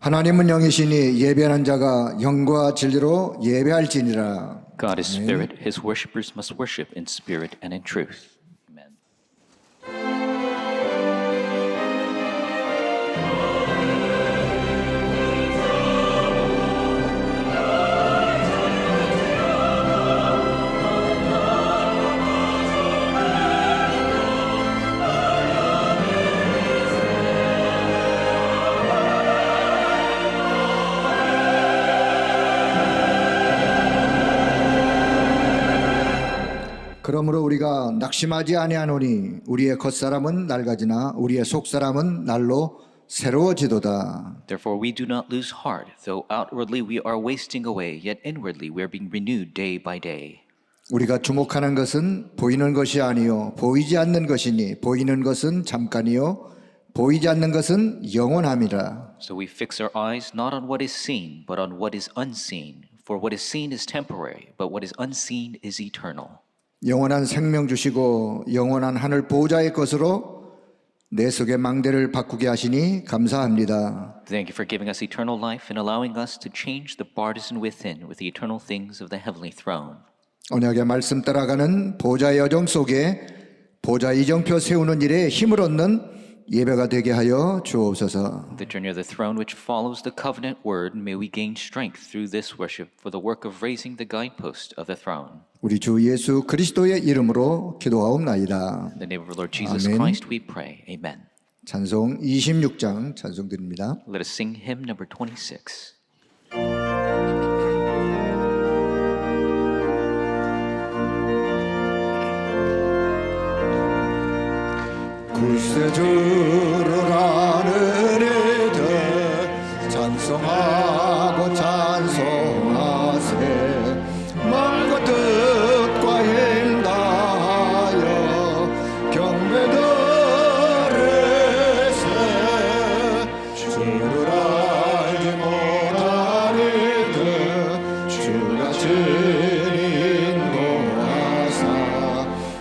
하나님은 영이시니 예배하는 자가 영과 진리로 예배할지니라. God is spirit, his worshippers must worship in spirit and in truth. Amen. 그러므로 우리가 낙심하지 아니하노니 우리의 겉사람은 낡아지나 우리의 속사람은 날로 새로워지도다. Therefore we do not lose heart, though outwardly we are wasting away, yet inwardly we are being renewed day by day. 우리가 주목하는 것은 보이는 것이 아니요 보이지 않는 것이니 보이는 것은 잠깐이요 보이지 않는 것은 영원함이라. So we fix our eyes not on what is seen, but on what is unseen. For what is seen is temporary, but what is unseen is eternal. 영원한 생명 주시고 영원한 하늘 보호자의 것으로 내 속의 망대를 바꾸게 하시니 감사합니다. Thank you for giving us eternal life and allowing us to change the partisan within with the eternal things of the heavenly throne. 언약의 말씀 따라가는 보좌의 여정 속에 보좌 이정표 세우는 일에 힘을 얻는 예배가 되게 하여 주옵소서. The journey of the throne which follows the covenant word, may we gain strength through this worship for the work of raising the guidepost of the throne. 우리 주 예수 그리스도의 이름으로 기도하옵나이다. In the name of our Lord Jesus 아멘. Christ we pray. Amen. 찬송 26장 찬송드립니다. Let us sing hymn number 26. 구세주를 아는 이들 찬송하고 찬송하세. 마음과 뜻과 힘 다하여 경배드리세. 주를 알지 못하리들 주가 주인 인도하사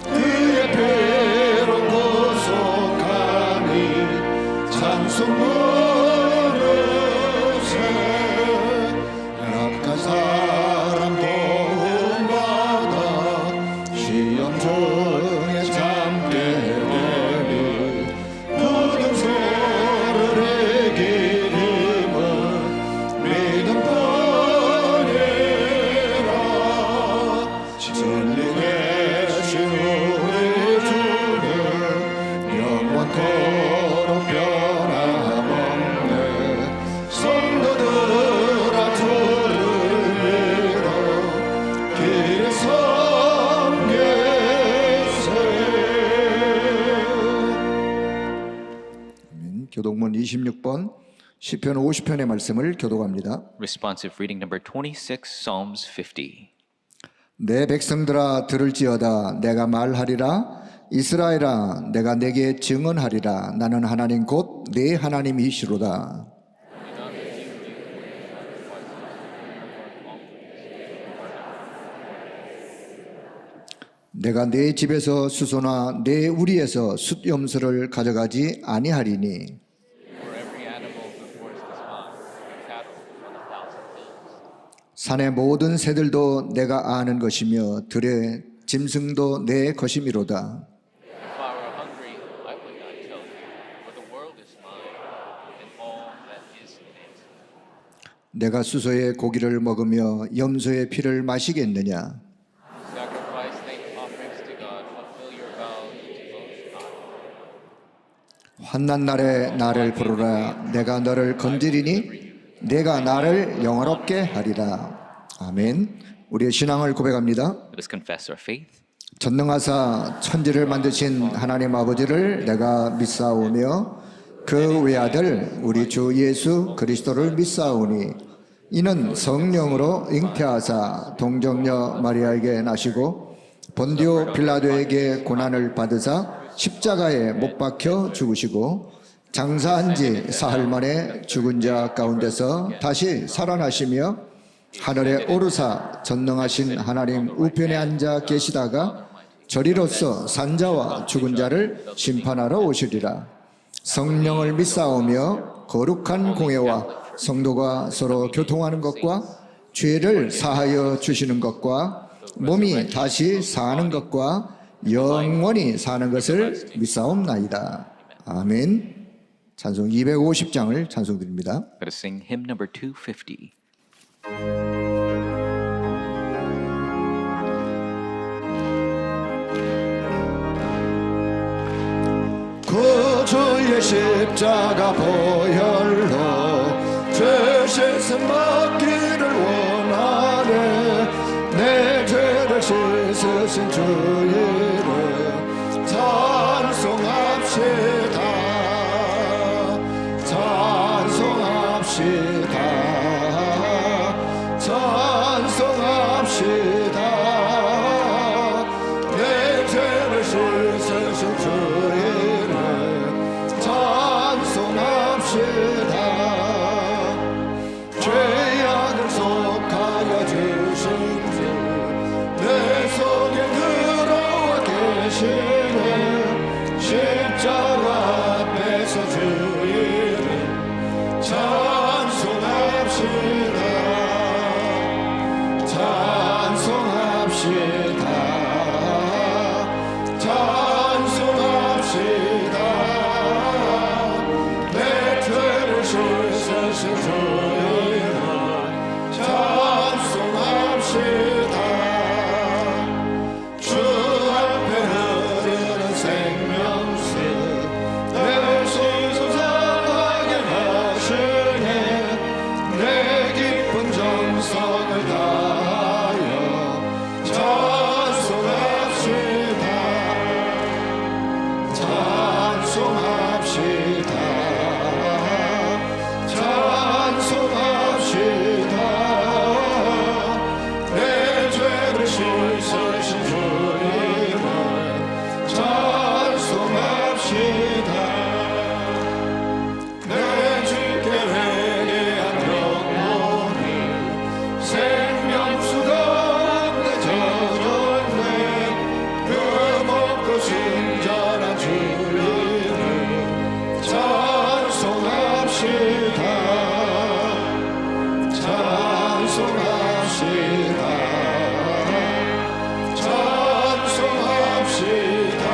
그의 피로 구속하니 찬송 부르세. 약한 사람 도움받아 시험 중에 참게 되니 모든 소를 이길 힘은 믿음뿐이라. 진리 되신 우리 주는 영원토록 변함없네. 성도들아 주를 믿어 길에 섬기세. 교독문 26번 시편 50편의 말씀을 교독합니다. Responsive reading number 26, Psalms 50. 내 백성들아 들을지어다. 내가 말하리라. 이스라엘아 내가 내게 증언하리라. 나는 하나님 곧 내 하나님이시로다. 내가 내 집에서 수소나 내 우리에서 숫염소를 가져가지 아니하리니. 산의 모든 새들도 내가 아는 것이며 들의 짐승도 내 것이미로다. 내가 수소의 고기를 먹으며 염소의 피를 마시겠느냐. 환난 날에 나를 부르라. 내가 너를 건지리니 내가 나를 영화롭게 하리라. 아멘. 우리의 신앙을 고백합니다. Let us confess our faith. 전능하사 천지를 만드신 하나님 아버지를 내가 믿사오며 그 외아들 우리 주 예수 그리스도를 믿사오니 이는 성령으로 잉태하사 동정녀 마리아에게 나시고 본디오 빌라도에게 고난을 받으사 십자가에 못 박혀 죽으시고 장사한 지 사흘 만에 죽은 자 가운데서 다시 살아나시며 하늘에 오르사 전능하신 하나님 우편에 앉아 계시다가 저리로서 산자와 죽은 자를 심판하러 오시리라. 성령을 믿사오며 거룩한 공예와 성도가 서로 교통하는 것과 죄를 사하여 주시는 것과 몸이 다시 사는 것과 영원히 사는 것을 믿사옵나이다. 아멘. 찬송 250장을 찬송드립니다. Let us sing hymn number 250. 그 주의 십자가 보혈로 죄 씻음 받기를 원하네. 내 죄를 씻으신 주 이름 찬송합시다. 찬송합시다. 찬송합시다. 내 죄를 씻으신 주 이름 찬송합시다. 죄악을 속하여 주신 주 내 속에 들어와 계시네. 십자가 앞에서 주 이름 찬송합시다. 찬송합시다. 찬송합시다. 내 죄를 씻으신 주 이름 찬송합시다. 주 앞에 흐르는 생명수 내 소송 상하게 하시네. 내 깊은 정성을 다하여 찬송합시다. 찬송합시다. 찬송합시다. 내 죄를 씻으신 주 이름 찬송합시다. 내 주께 회개한 영혼이 생명수 가운데 젖었네. 그 먹고 순전한 주 이름 찬송합시다. 찬송합시다. 찬송합시다.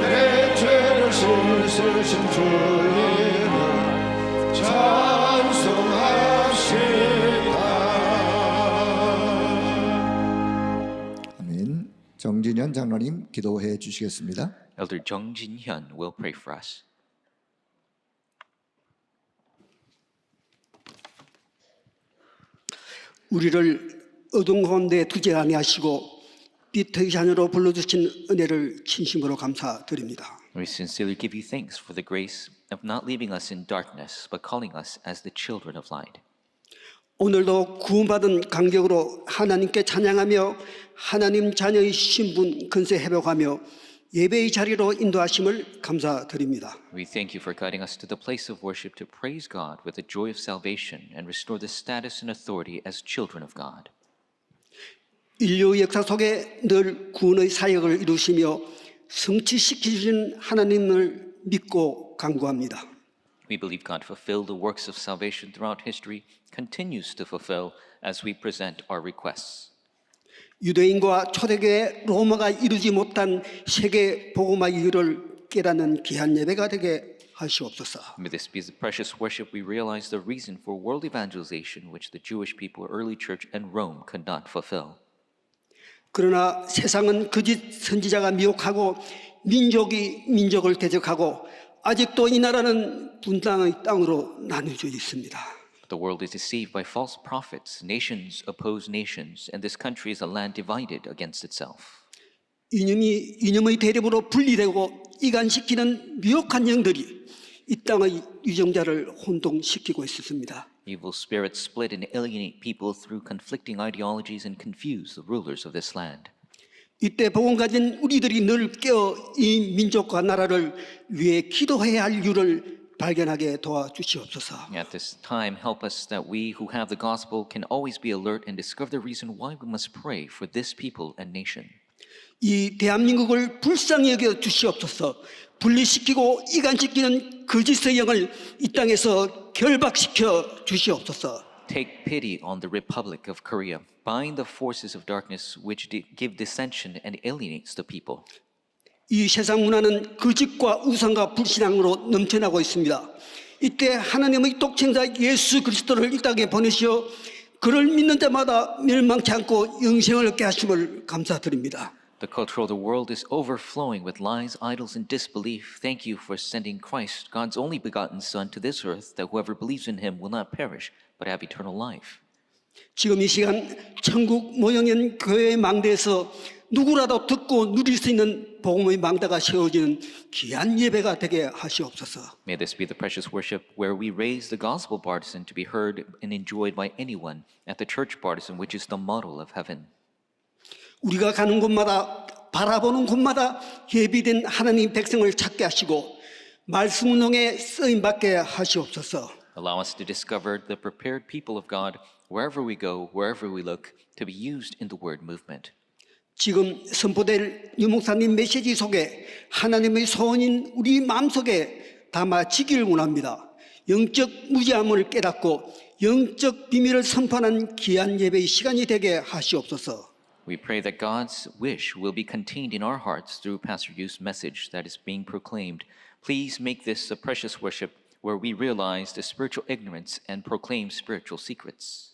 내 죄를 씻으신 주 이름 찬송합시다. 아멘. 정진현 장로님 기도해 주시겠습니다. Elder Jung Jin-hyun will pray for us. 우리를 어둠 가운데 두지 아니하시고 빛의 자녀로 불러주신 은혜를 진심으로 감사드립니다. We sincerely give you thanks for the grace of not leaving us in darkness, but calling us as the children of light. 오늘도 구원받은 간격으로 하나님께 찬양하며 하나님 자녀의 신분 근세 회복하며 예배의 자리로 인도하심을 감사드립니다. We thank you for guiding us to the place of worship to praise God with the joy of salvation and restore the status and authority as children of God. 인류 역사 속에 늘 구원의 사역을 이루시며 성취시키신 하나님을 믿고 간구합니다. We believe God fulfilled the works of salvation throughout history, continues to fulfill as we present our requests. 유대인과 초대교회 로마가 이루지 못한 세계 복음화의 이유를 깨닫는 귀한 예배가 되게 하시옵소서. May this be the precious worship we realize the reason for world evangelization which the Jewish people, early church, and Rome could not fulfill. 그러나 세상은 거짓 선지자가 미혹하고 민족이 민족을 대적하고 아직도 이 나라는 분당의 땅으로 나뉘어져 있습니다. The world is deceived by false prophets. Nations oppose nations, and this country is a land divided against itself. 이념의 대립으로 분리되고 이간시키는 미혹한 영들이 이 땅의 유정자를 혼동시키고 있었습니다. Evil spirits split and alienate people through conflicting ideologies and confuse the rulers of this land. 이때 복음 가진 우리들이 늘 깨어 이 민족과 나라를 위해 기도해야 할 이유를 발견하게 도와주시옵소서. At this time, help us that we who have the gospel can always be alert and discover the reason why we must pray for this people and nation. 이 대한민국을 불쌍히 여겨 주시옵소서. 분리시키고 이간시키는 거짓의 영을 이 땅에서 결박시켜 주시옵소서. Take pity on the Republic of Korea. Bind the forces of darkness which give dissension and alienates the people. 이 세상 문화는 거짓과 우상과 불신앙으로 넘쳐나고 있습니다. 이때 하나님의 독생자 예수 그리스도를 이 땅에 보내시어 그를 믿는 자마다 멸망치 않고 영생을 얻게 하심을 감사드립니다. The culture of the world is overflowing with lies, idols, and disbelief. Thank you for sending Christ, God's only begotten Son, to this earth, that whoever believes in him will not perish, but have eternal life. 지금 이 시간 천국 모형인 교회의 망대에서 누구라도 듣고 누릴 수 있는 복음의 망대가 세워지는 귀한 예배가 되게 하시옵소서. May this be the precious worship where we raise the gospel partisan to be heard and enjoyed by anyone at the church partisan, which is the model of heaven. 우리가 가는 곳마다 바라보는 곳마다 예비된 하나님 백성을 찾게 하시고 말씀 운동에 쓰임 받게 하시옵소서. Allow us to discover the prepared people of God wherever we go, wherever we look, to be used in the word movement. 지금 선포될 유목사님 메시지 속에 하나님의 소원인 우리 마음속에 담아지길 원합니다. 영적 무지함을 깨닫고 영적 비밀을 선포하는 귀한 예배의 시간이 되게 하시옵소서. We pray that God's wish will be contained in our hearts through Pastor Yu's message that is being proclaimed. Please make this a precious worship where we realize the spiritual ignorance and proclaim spiritual secrets.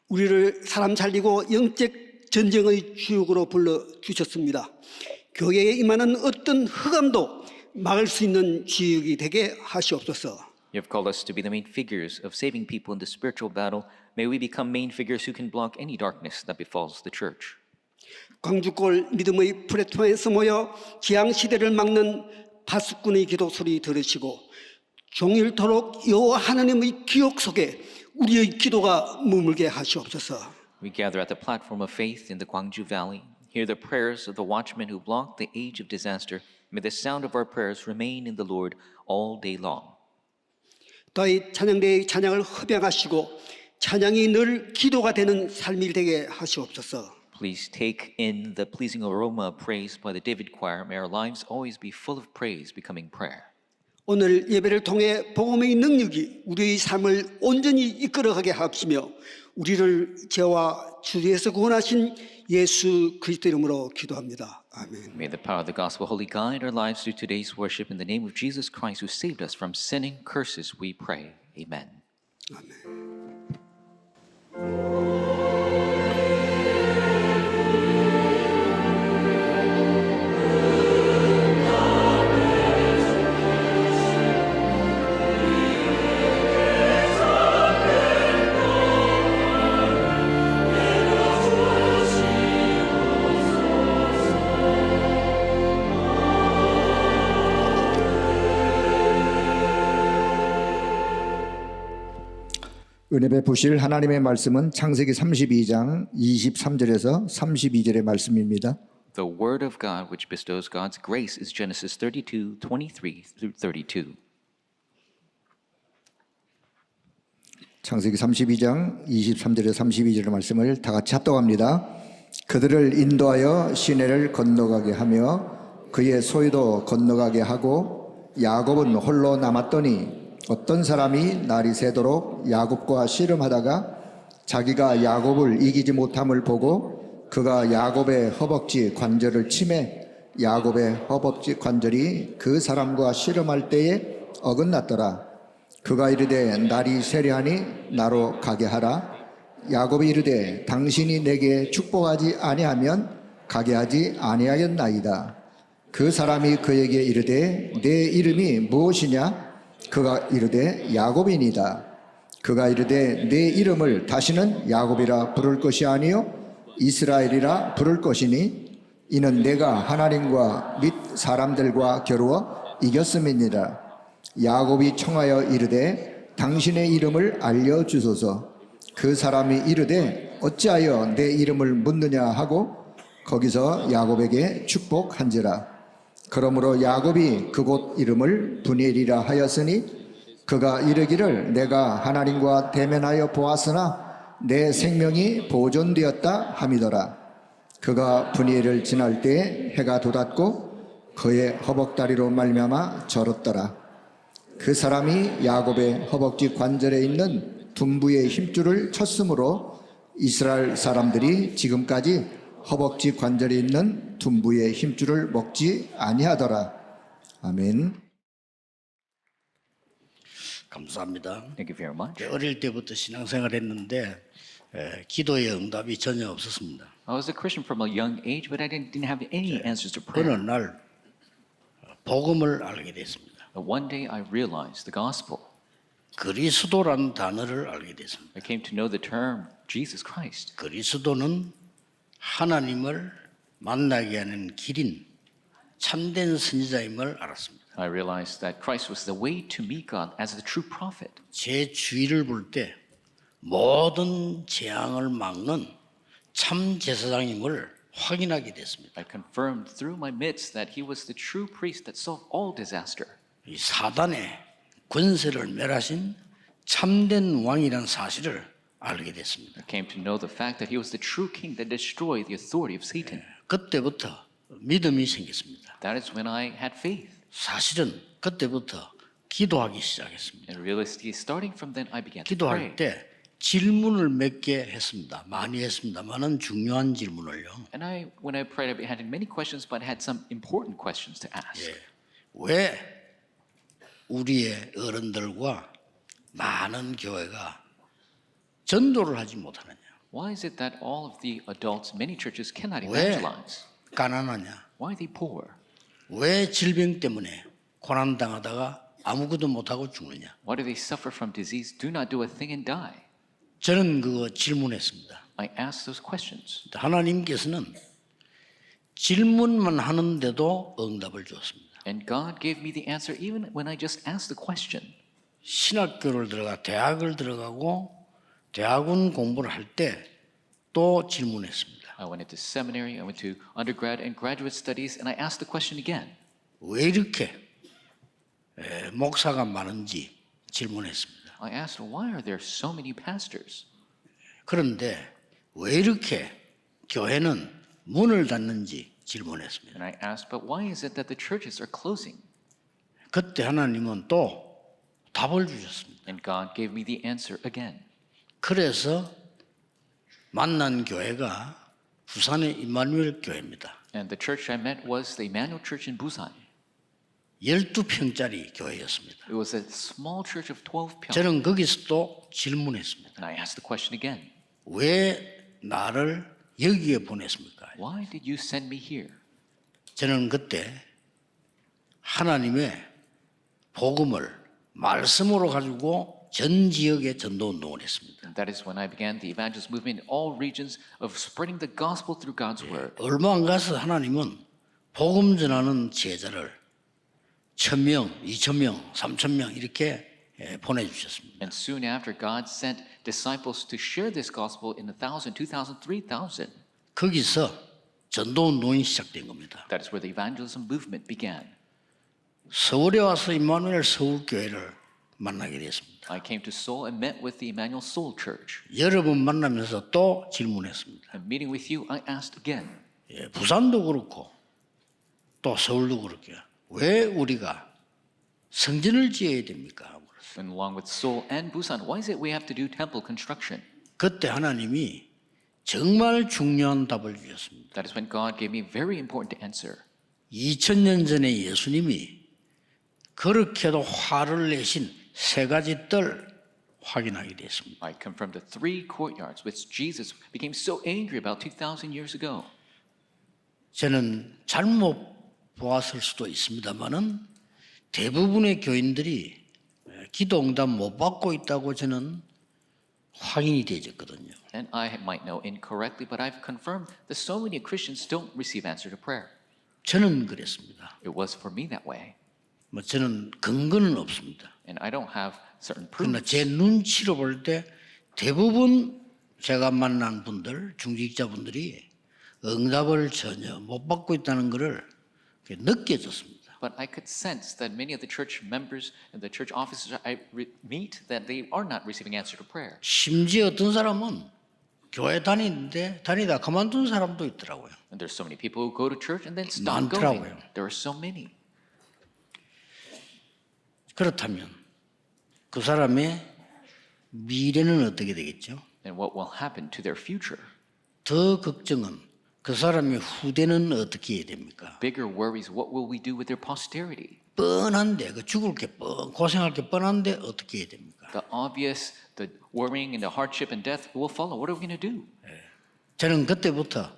우리를 사람 살리고 영적 전쟁의 주역으로 불러주셨습니다. 교회에 임하는 어떤 흑암도 막을 수 있는 주역이 되게 하시옵소서. You have called us to be the main figures of saving people in the spiritual battle. May we become main figures who can block any darkness that befalls the church. 광주골 믿음의 플랫폼에서 모여 지향 시대를 막는 파수꾼의 기도 소리 들으시고 종일토록 여호와 하나님의 기억 속에 우리의 기도가 머물게 하시옵소서. We gather at the platform of faith in the Gwangju Valley. Hear the prayers of the watchmen who blocked the age of disaster. May the sound of our prayers remain in the Lord all day long. 더이 찬양대의 찬양을 흡양하시고 찬양이 늘 기도가 되는 삶이 되게 하시옵소서. Please take in the pleasing aroma of praise by the David choir. May our lives always be full of praise, becoming prayer. 오늘 예배를 통해 복음의 능력이 우리의 삶을 온전히 이끌어가게 하시며 우리를 죄와 주에서 구원하신 예수 그리스도 이름으로 기도합니다. 아멘. May the power of the gospel wholly guide our lives through today's worship. In the name of Jesus Christ, who saved us from sinning curses, we pray. Amen. 아멘. 은혜 베푸실 하나님의 말씀은 창세기 32장 23절에서 32절의 말씀입니다. The word of God which bestows God's grace is Genesis 32, 23 through 32. 창세기 32장 23절에서 32절의 말씀을 다 같이 합독합니다. 그들을 인도하여 시내를 건너가게 하며 그의 소유도 건너가게 하고 야곱은 홀로 남았더니 어떤 사람이 날이 새도록 야곱과 씨름하다가 자기가 야곱을 이기지 못함을 보고 그가 야곱의 허벅지 관절을 치매 야곱의 허벅지 관절이 그 사람과 씨름할 때에 어긋났더라. 그가 이르되 날이 세려하니 나로 가게 하라. 야곱이 이르되 당신이 내게 축복하지 아니하면 가게 하지 아니하였나이다. 그 사람이 그에게 이르되 내 이름이 무엇이냐? 그가 이르되 야곱이니이다. 그가 이르되 내 이름을 다시는 야곱이라 부를 것이 아니요 이스라엘이라 부를 것이니 이는 내가 하나님과 및 사람들과 겨루어 이겼음이니라. 야곱이 청하여 이르되 당신의 이름을 알려주소서. 그 사람이 이르되 어찌하여 내 이름을 묻느냐 하고 거기서 야곱에게 축복한지라. 그러므로 야곱이 그곳 이름을 브니엘이라 하였으니 그가 이르기를 내가 하나님과 대면하여 보았으나 내 생명이 보존되었다 함이더라. 그가 분이엘을 지날 때 해가 돋았고 그의 허벅다리로 말미암아 절었더라. 그 사람이 야곱의 허벅지 관절에 있는 둔부의 힘줄을 쳤으므로 이스라엘 사람들이 지금까지 허벅지 관절에 있는 둔부의 힘줄을 먹지 아니하더라. 아멘. 감사합니다. Thank you very much. 어릴 때부터 신앙생활 했는데 기도의 응답이 전혀 없었습니다. I was a Christian from a young age, but I didn't have any answers to 어느 prayer. 날 복음을 알게 됐습니다. But one day I realized the gospel. 그리스도라는 단어를 알게 됐습니다. I came to know the term Jesus Christ. 그리스도는 하나님을 만나게 하는 길인 참된 선지자임을 알았습니다. I realized that Christ was the way to meet God as the true prophet. 제 주위를 볼 때 모든 재앙을 막는 참 제사장임을 확인하게 됐습니다. I confirmed through my midst that he was the true priest that solved all disaster. 이 사단의 권세를 멸하신 참된 왕이란 사실을 알게 됐습니다. I came to know the fact that he was the true king that destroyed the authority of Satan. 그때부터 믿음이 생겼습니다. That is when I had faith. 사실은 그때부터 기도하기 시작했습니다. And realistically, starting from then, I began to 기도할 pray. 때 질문을 몇 개 했습니다. 많이 했습니다만은 중요한 질문을요. And when I prayed, I had many questions, but I had some important questions to ask. 왜 우리의 어른들과 많은 교회가 전도를 하지 못하느냐? Why is it that all of the adults, many churches cannot 왜 evangelize? 가난하냐? Why are they poor? 왜 질병 때문에 고난 당하다가 아무것도 못하고 죽느냐? Why do they suffer from disease, do not do a thing, and die? 저는 그거 질문했습니다. I asked those questions. 하나님께서는 질문만 하는데도 응답을 주었습니다. And God gave me the answer even when I just asked the question. 신학교를 들어가 대학을 들어가고 대학원 공부를 할 때 또 질문했습니다. I went into seminary, I went to undergrad and graduate studies, and I asked the question again. 왜 이렇게 목사가 많은지 질문했습니다. I asked, why are there so many pastors? 그런데 왜 이렇게 교회는 문을 닫는지 질문했습니다. And I asked, but why is it that the churches are closing? 그때 하나님은 또 답을 주셨습니다. And God gave me the answer again. 그래서 만난 교회가 부산의 임마누엘 교회입니다. And the church I met was the Emmanuel Church in Busan. 12평짜리 교회였습니다. It was a small church of 12 저는 거기서 또 질문했습니다. And I asked the question again. 왜 나를 여기에 보냈습니까? Why did you send me here? 저는 그때 하나님의 복음을 말씀으로 가지고 전 지역에 전도 운동을 했습니다. And that is when I began the evangelist movement in all regions of spreading the gospel through God's word. 얼마 안 가서 하나님은 복음 전하는 제자를 1,000명, 2,000명, 3,000명 이렇게 보내주셨습니다. And soon after, God sent disciples to share this gospel in 1,000, 2,000, 3,000. 거기서 전도 운동이 시작된 겁니다. That is where the evangelism movement began. 서울에 와서 임마누엘 서울교회를 만나게 됐습니다. I came to Seoul and met with the Emmanuel Seoul Church. 여러분 만나면서 또 질문했습니다. And meeting with you, I asked again. 부산도 그렇고 또 서울도 그렇게 왜 우리가 성전을 지어야 됩니까? And along with Seoul and Busan, why is it we have to do temple construction? 그때 하나님이 정말 중요한 답을 주셨습니다. That is when God gave me very important answer. 2000년 전에 예수님이 그렇게도 화를 내신 세 가지 뜰 확인하게 됐습니다. I confirmed the 3 courtyards which Jesus became so angry about 2,000 years ago. 저는 잘못 보았을 수도 있습니다만은 대부분의 교인들이 기도 응답 못 받고 있다고 저는 확인이 되어졌거든요. And I might know incorrectly, but I've confirmed that so many Christians don't receive answer to prayer. 저는 그랬습니다. It was for me that way. 뭐 저는 근거는 없습니다. And I don't have certain 그러나 proofs. 제 눈치로 볼 때 대부분 제가 만난 분들, 중직자분들이 응답을 전혀 못 받고 있다는 것을 느껴졌습니다. But I could sense that many of the church members and the church officers I meet, that they are not receiving answer to prayer. 심지어 어떤 사람은 교회 다니는데 다니다 그만둔 사람도 있더라고요. And there's so many people who go to church and then stop 많더라고요. going. There are so many. 그렇다면 그 사람의 미래는 어떻게 되겠죠? And what will happen to their future? 더 걱정은 그 사람의 후대는 어떻게 해야 됩니까? Bigger worries, what will we do with their posterity? 뻔한데 그 죽을 게 고생할 게 뻔한데 어떻게 해야 됩니까? The obvious, the worrying and the hardship and death will follow. What are we going to do? 저는 그때부터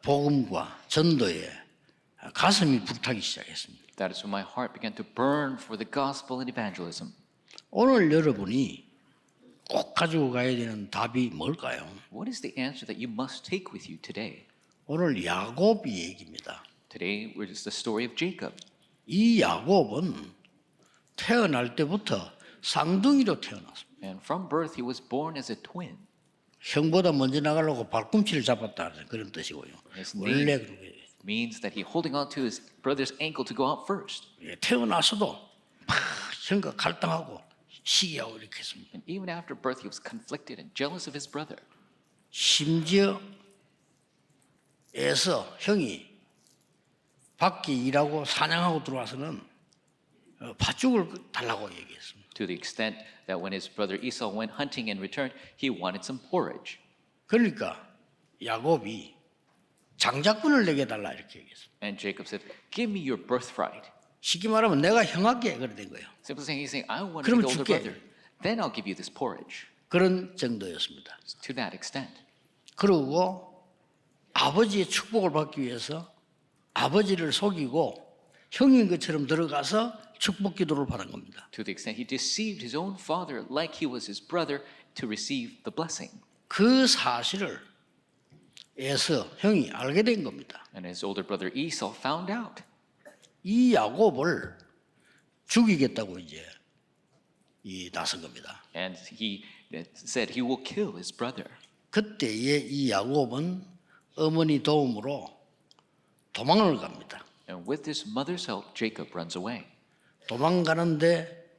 복음과 전도에 가슴이 불타기 시작했습니다. That is when my heart began to burn for the gospel and evangelism. 오늘 여러분이 꼭 가지고 가야 되는 답이 뭘까요? What is the answer that you must take with you today? 오늘 야곱이 얘기입니다. Today, it's the story of Jacob. 이 야곱은 태어날 때부터 쌍둥이로 태어났습니다. And from birth, he was born as a twin. 형보다 먼저 나가려고 발꿈치를 잡았다는 그런 뜻이고요. His 원래 name 그렇게 means that he holding on to his brother's ankle to go out first. 태어나서도 막 형과 갈등하고 시기하고 이렇게 했습니다. And even after birth, he was conflicted and jealous of his brother. 심지어 에서 형이 밖에 일하고 사냥하고 들어와서는 팥죽을 달라고 얘기했습니다. To the extent that when his brother Esau went hunting and returned, he wanted some porridge. 그러니까 야곱이 장자권을 내게 달라 이렇게 얘기했습니다. And Jacob said, "Give me your birthright." 쉽게 말하면 내가 형할게 그래 된 거예요. Simply saying, he's saying, "I want to 그럼 be the older 줄게. brother. Then I'll give you this porridge." 그런 정도였습니다. To that extent. 그리고 아버지의 축복을 받기 위해서 아버지를 속이고 형인 것처럼 들어가서 축복 기도를 받은 겁니다. To the extent he deceived his own father like he was his brother to receive the blessing. 그 사실을 에서 형이 알게 된 겁니다. And his older brother Esau found out. 이 야곱을 죽이겠다고 이제 나선 겁니다. And he said he will kill his brother. 그때에 이 야곱은 어머니 도움으로 도망을 갑니다. And with his mother's help, Jacob runs away. 도망가는데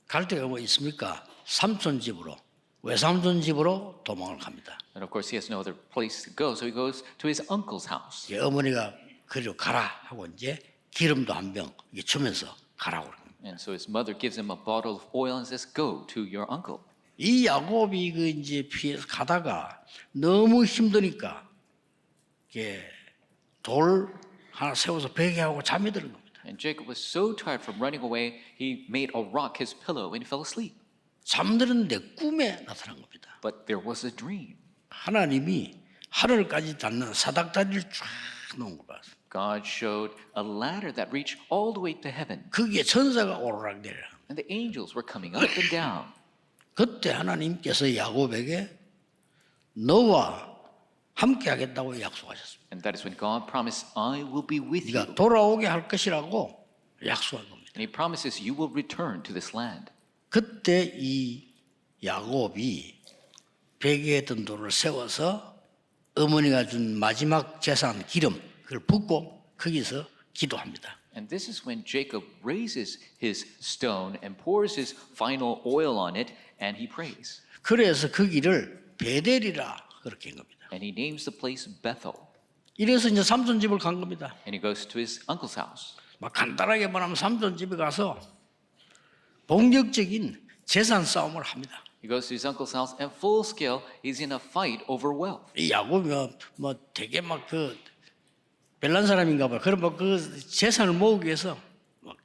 갈 데가 뭐 있습니까? 삼촌 집으로, 외삼촌 집으로 도망을 갑니다. And of course, he has no other place to go, so he goes to his uncle's house. 어머니가 그리로 가라 하고 이제 기름도 한 병 주면서 가라고 그럽니다. And so his mother gives him a bottle of oil and says, "Go to your uncle." 이 야곱이 그 이제 피해서 가다가 너무 힘드니까 돌 하나 세워서 베개하고 잠이 드는 겁니다. And Jacob was so tired from running away, he made a rock his pillow and he fell asleep. 잠드는데 꿈에 나타난 겁니다. But there was a dream. 하나님이 하늘까지 닿는 사닥다리를 쫙 놓은 거 봤어요. God showed a ladder that reached all the way to heaven. 거기에 천사가 오르락내리락. And the angels were coming up and down. 그때 하나님께서 야곱에게 너와 함께 하겠다고 약속하셨습니다. And that is when God promised, "I will be with you." 네가 돌아오게 할 것이라고 약속한 겁니다. And he promises you will return to this land. 그때 이 야곱이 베개에 든 돌을 세워서 어머니가 준 마지막 제사 기름 그걸 붓고 거기서 기도합니다. And this is when Jacob raises his stone and pours his final oil on it and he prays. 그래서 거기를 베델이라 그렇게 한 겁니다. And he names the place Bethel. 이래서 이제 삼촌 집을 간 겁니다. And he goes to his uncle's house. 막 간단하게 말하면 삼촌 집에 가서 본격적인 재산 싸움을 합니다. He goes to his uncle's house and full scale he's in a fight over wealth. 이 야곱이 뭐 되게 막 별난 사람인가 봐요. 그럼 그 재산을 모으기 위해서 막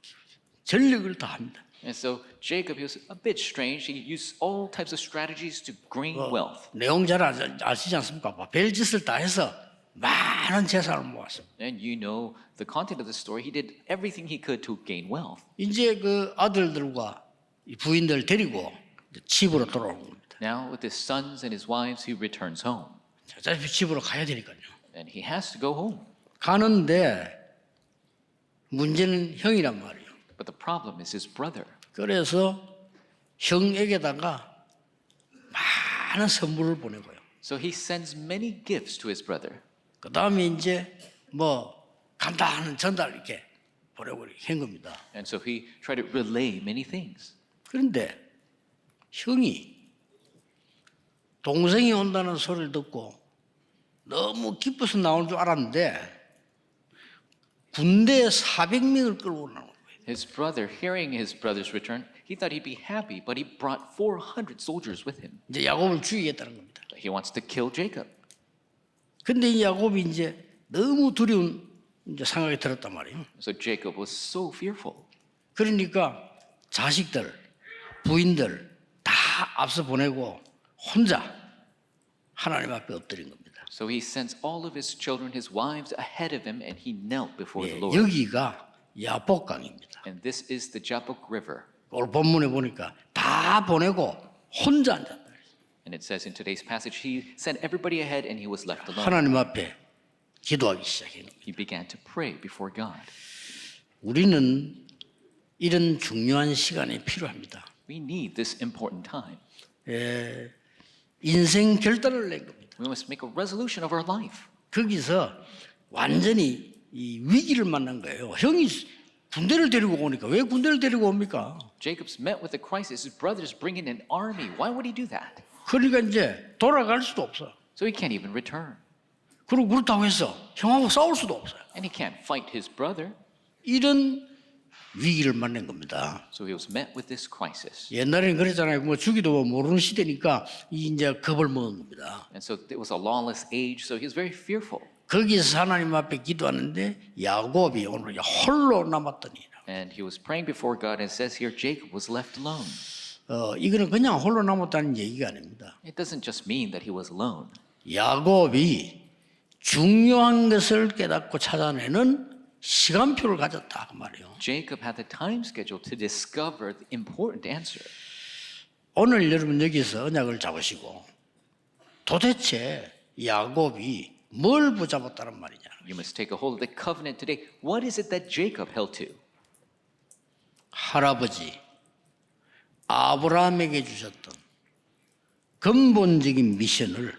전력을 다 합니다. And so Jacob, he was a bit strange. He used all types of strategies to gain wealth. 내용 잘 아시지 않습니까? 별짓을 다 해서 많은 재산을 모았습니다. And you know the content of the story. He did everything he could to gain wealth. 이제 그 아들들과 이 부인들 데리고 집으로 돌아오는 겁니다. Now with his sons and his wives, he returns home. 어차피 집으로 가야 되니까요. And he has to go home. 가는데 문제는 형이란 말이에요. But the problem is his brother. 그래서 형에게다가 많은 선물을 보내고요. So he sends many gifts to his brother. 그 다음에 이제 간단한 전달 이렇게 보내고 한 겁니다. And so he tried to relay many things. 그런데 형이 동생이 온다는 소리를 듣고 너무 기뻐서 나올 줄 알았는데 군대 400명을 끌고 나온 거예요. His brother, hearing his brother's return, he thought he'd be happy, but he brought 400 soldiers with him. 이제 야곱을 죽이겠다는 겁니다. He wants to kill Jacob. 근데 이 야곱이 이제 너무 두려운 이제 생각이 들었단 말이에요. So Jacob was so fearful. 그러니까 자식들, 부인들 다 앞서 보내고 혼자 하나님 앞에 엎드린 겁니다. So he sends all of his children, his wives, ahead of him, and he knelt before the 예, Lord. 여기가 야복강입니다. And this is the Jabbok River. 오늘 본문에 보니까 다 보내고 혼자 앉았다. And it says in today's passage, he sent everybody ahead and he was left alone. 하나님 앞에 기도하기 시작해요. He began to pray before God. 우리는 이런 중요한 시간이 필요합니다. We need this important time. 인생 결단을 낸 겁니다. We must make a resolution of our life. 거기서 완전히 이 위기를 만난 거예요. 형이 군대를 데리고 오니까 왜 군대를 데리고 옵니까? Jacob's met with a crisis. His brothers bring in an army. Why would he do that? 그러니까 이제 돌아갈 수도 없어. So he can't even return. 그리고 그렇다고 해서 형하고 싸울 수도 없어요. And he can't fight his brother. 이런 위기를 만난 겁니다. So he was met with this crisis. 옛날에는 그랬잖아요. 뭐 주기도 모르는 시대니까 이제 겁을 먹은 겁니다. And so it was a lawless age, so he was very fearful. 거기서 하나님 앞에 기도하는데 야곱이 오늘 홀로 남았더니 And he was praying before God, and it says here Jacob was left alone. 이거는 그냥 홀로 남았다는 얘기가 아닙니다. It doesn't just mean that he was alone. 야곱이 중요한 것을 깨닫고 찾아내는 시간표를 가졌다 그 말이에요. Jacob had the time schedule to discover the important answer. 오늘 여러분 여기서 언약을 잡으시고 도대체 야곱이 뭘 붙잡았다는 말이냐? You must take a hold of the covenant today. What is it that Jacob held to? 할아버지 아브라함에게 주셨던 근본적인 미션을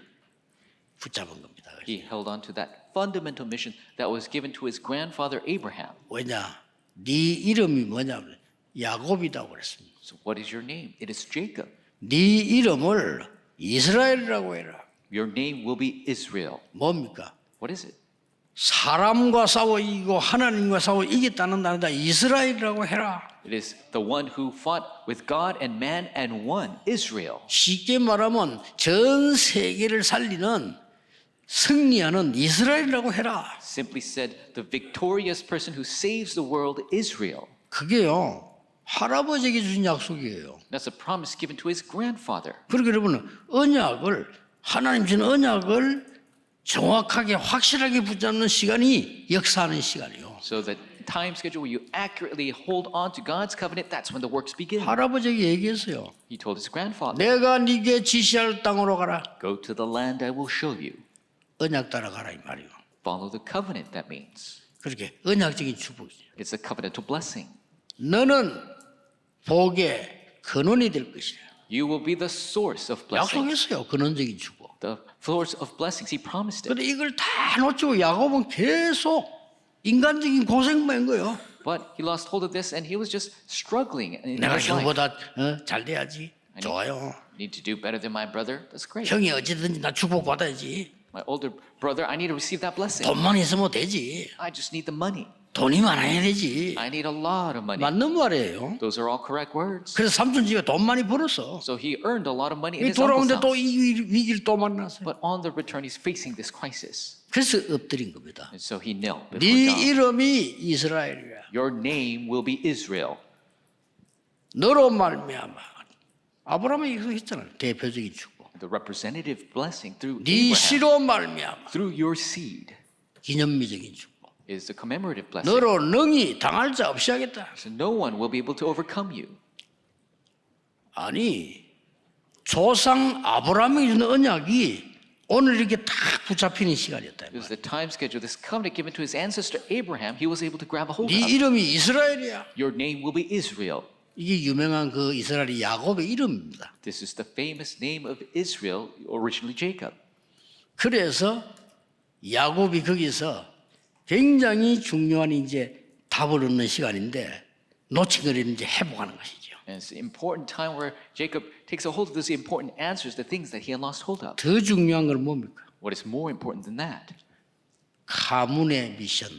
붙잡은 겁니다. He held on to that fundamental mission that was given to his grandfather Abraham. 왜냐? 네 이름이 뭐냐면 야곱이라고 그랬습니다. So what is your name? It is Jacob. 네 이름을 이스라엘이라고 해라. Your name will be Israel. 뭡니까? What is it? 사람과 싸워 이기고 하나님과 싸워 이겼다는 나라다 이스라엘이라고 해라. It is the one who fought with God and man and won, Israel. 쉽게 말하면 전 세계를 살리는 승리하는 이스라엘이라고 해라. Simply said, the victorious person who saves the world, Israel. 그게요 할아버지에게 주신 약속이에요. That's a promise given to his grandfather. 그러니까 여러분은 언약을 하나님 주신 언약을 정확하게 확실하게 붙잡는 시간이 역사하는 시간이에요. So the time schedule where you accurately hold on to God's covenant, that's when the works begin. 할아버지에게 얘기했어요. He told his grandfather, 내가 네게 지시할 땅으로 가라. go to the land I will show you. 언약 따라가라 이 말이에요. Follow the covenant, that means. 그렇게 언약적인 축복이죠. It's a covenantal blessing. 너는 복의 근원이 될 것이라. You will be the source of blessing. 약속했어요. 근원적인 축복. The source of blessings, he promised it. 근데 이걸 다 놓치고 야곱은 계속 인간적인 고생만 한 거예요. But he lost hold of this and he was just struggling in 내가 his life. 형보다 잘 돼야지. 좋아요. Need to do better than my brother? That's great. 형이 어찌든지 나 축복 받아야지. My older brother, I need to receive that blessing. 돈만 있으면 되지. I just need the money. 돈이 많아야 되지. I need a lot of money. 맞는 말이에요. Those are all correct words. 그래서 삼촌지가 돈 많이 벌었어. So he earned a lot of money in 이 his uncle's 돌아오는데 또 house. 이 위기를 또 만났어요. But on the return, he's facing this crisis. 그래서 엎드린 겁니다. And so he knelt before 네 God. 이름이 이스라엘이야. Your name will be Israel. 너로 말미암아. 아브라함이 이거 했잖아요. 대표적인 축복. The representative blessing through 네 Abraham, 씨로 말미암아. through your seed, 기념비적인 축복. is the commemorative blessing. 너로 능히 당할 자 없이 하겠다. So no one will be able to overcome you. 아니 조상 아브라함이 주는 언약이 오늘 이렇게 딱 붙잡히는 시간이었다. It was the time schedule, this covenant given to his ancestor Abraham, he was able to grab a hold 네 of. 이름이 이스라엘이야. Your name will be Israel. 이게 유명한 그 이스라엘이 야곱의 이름입니다. This is the famous name of Israel, originally Jacob. 그래서 야곱이 거기서 굉장히 중요한 이제 답을 얻는 시간인데 놓친 걸 이제 회복하는 것이죠. And it's an important time where Jacob takes a hold of those important answers, the things that he had lost hold of. 더 중요한 건 뭡니까? What is more important than that? 가문의 미션,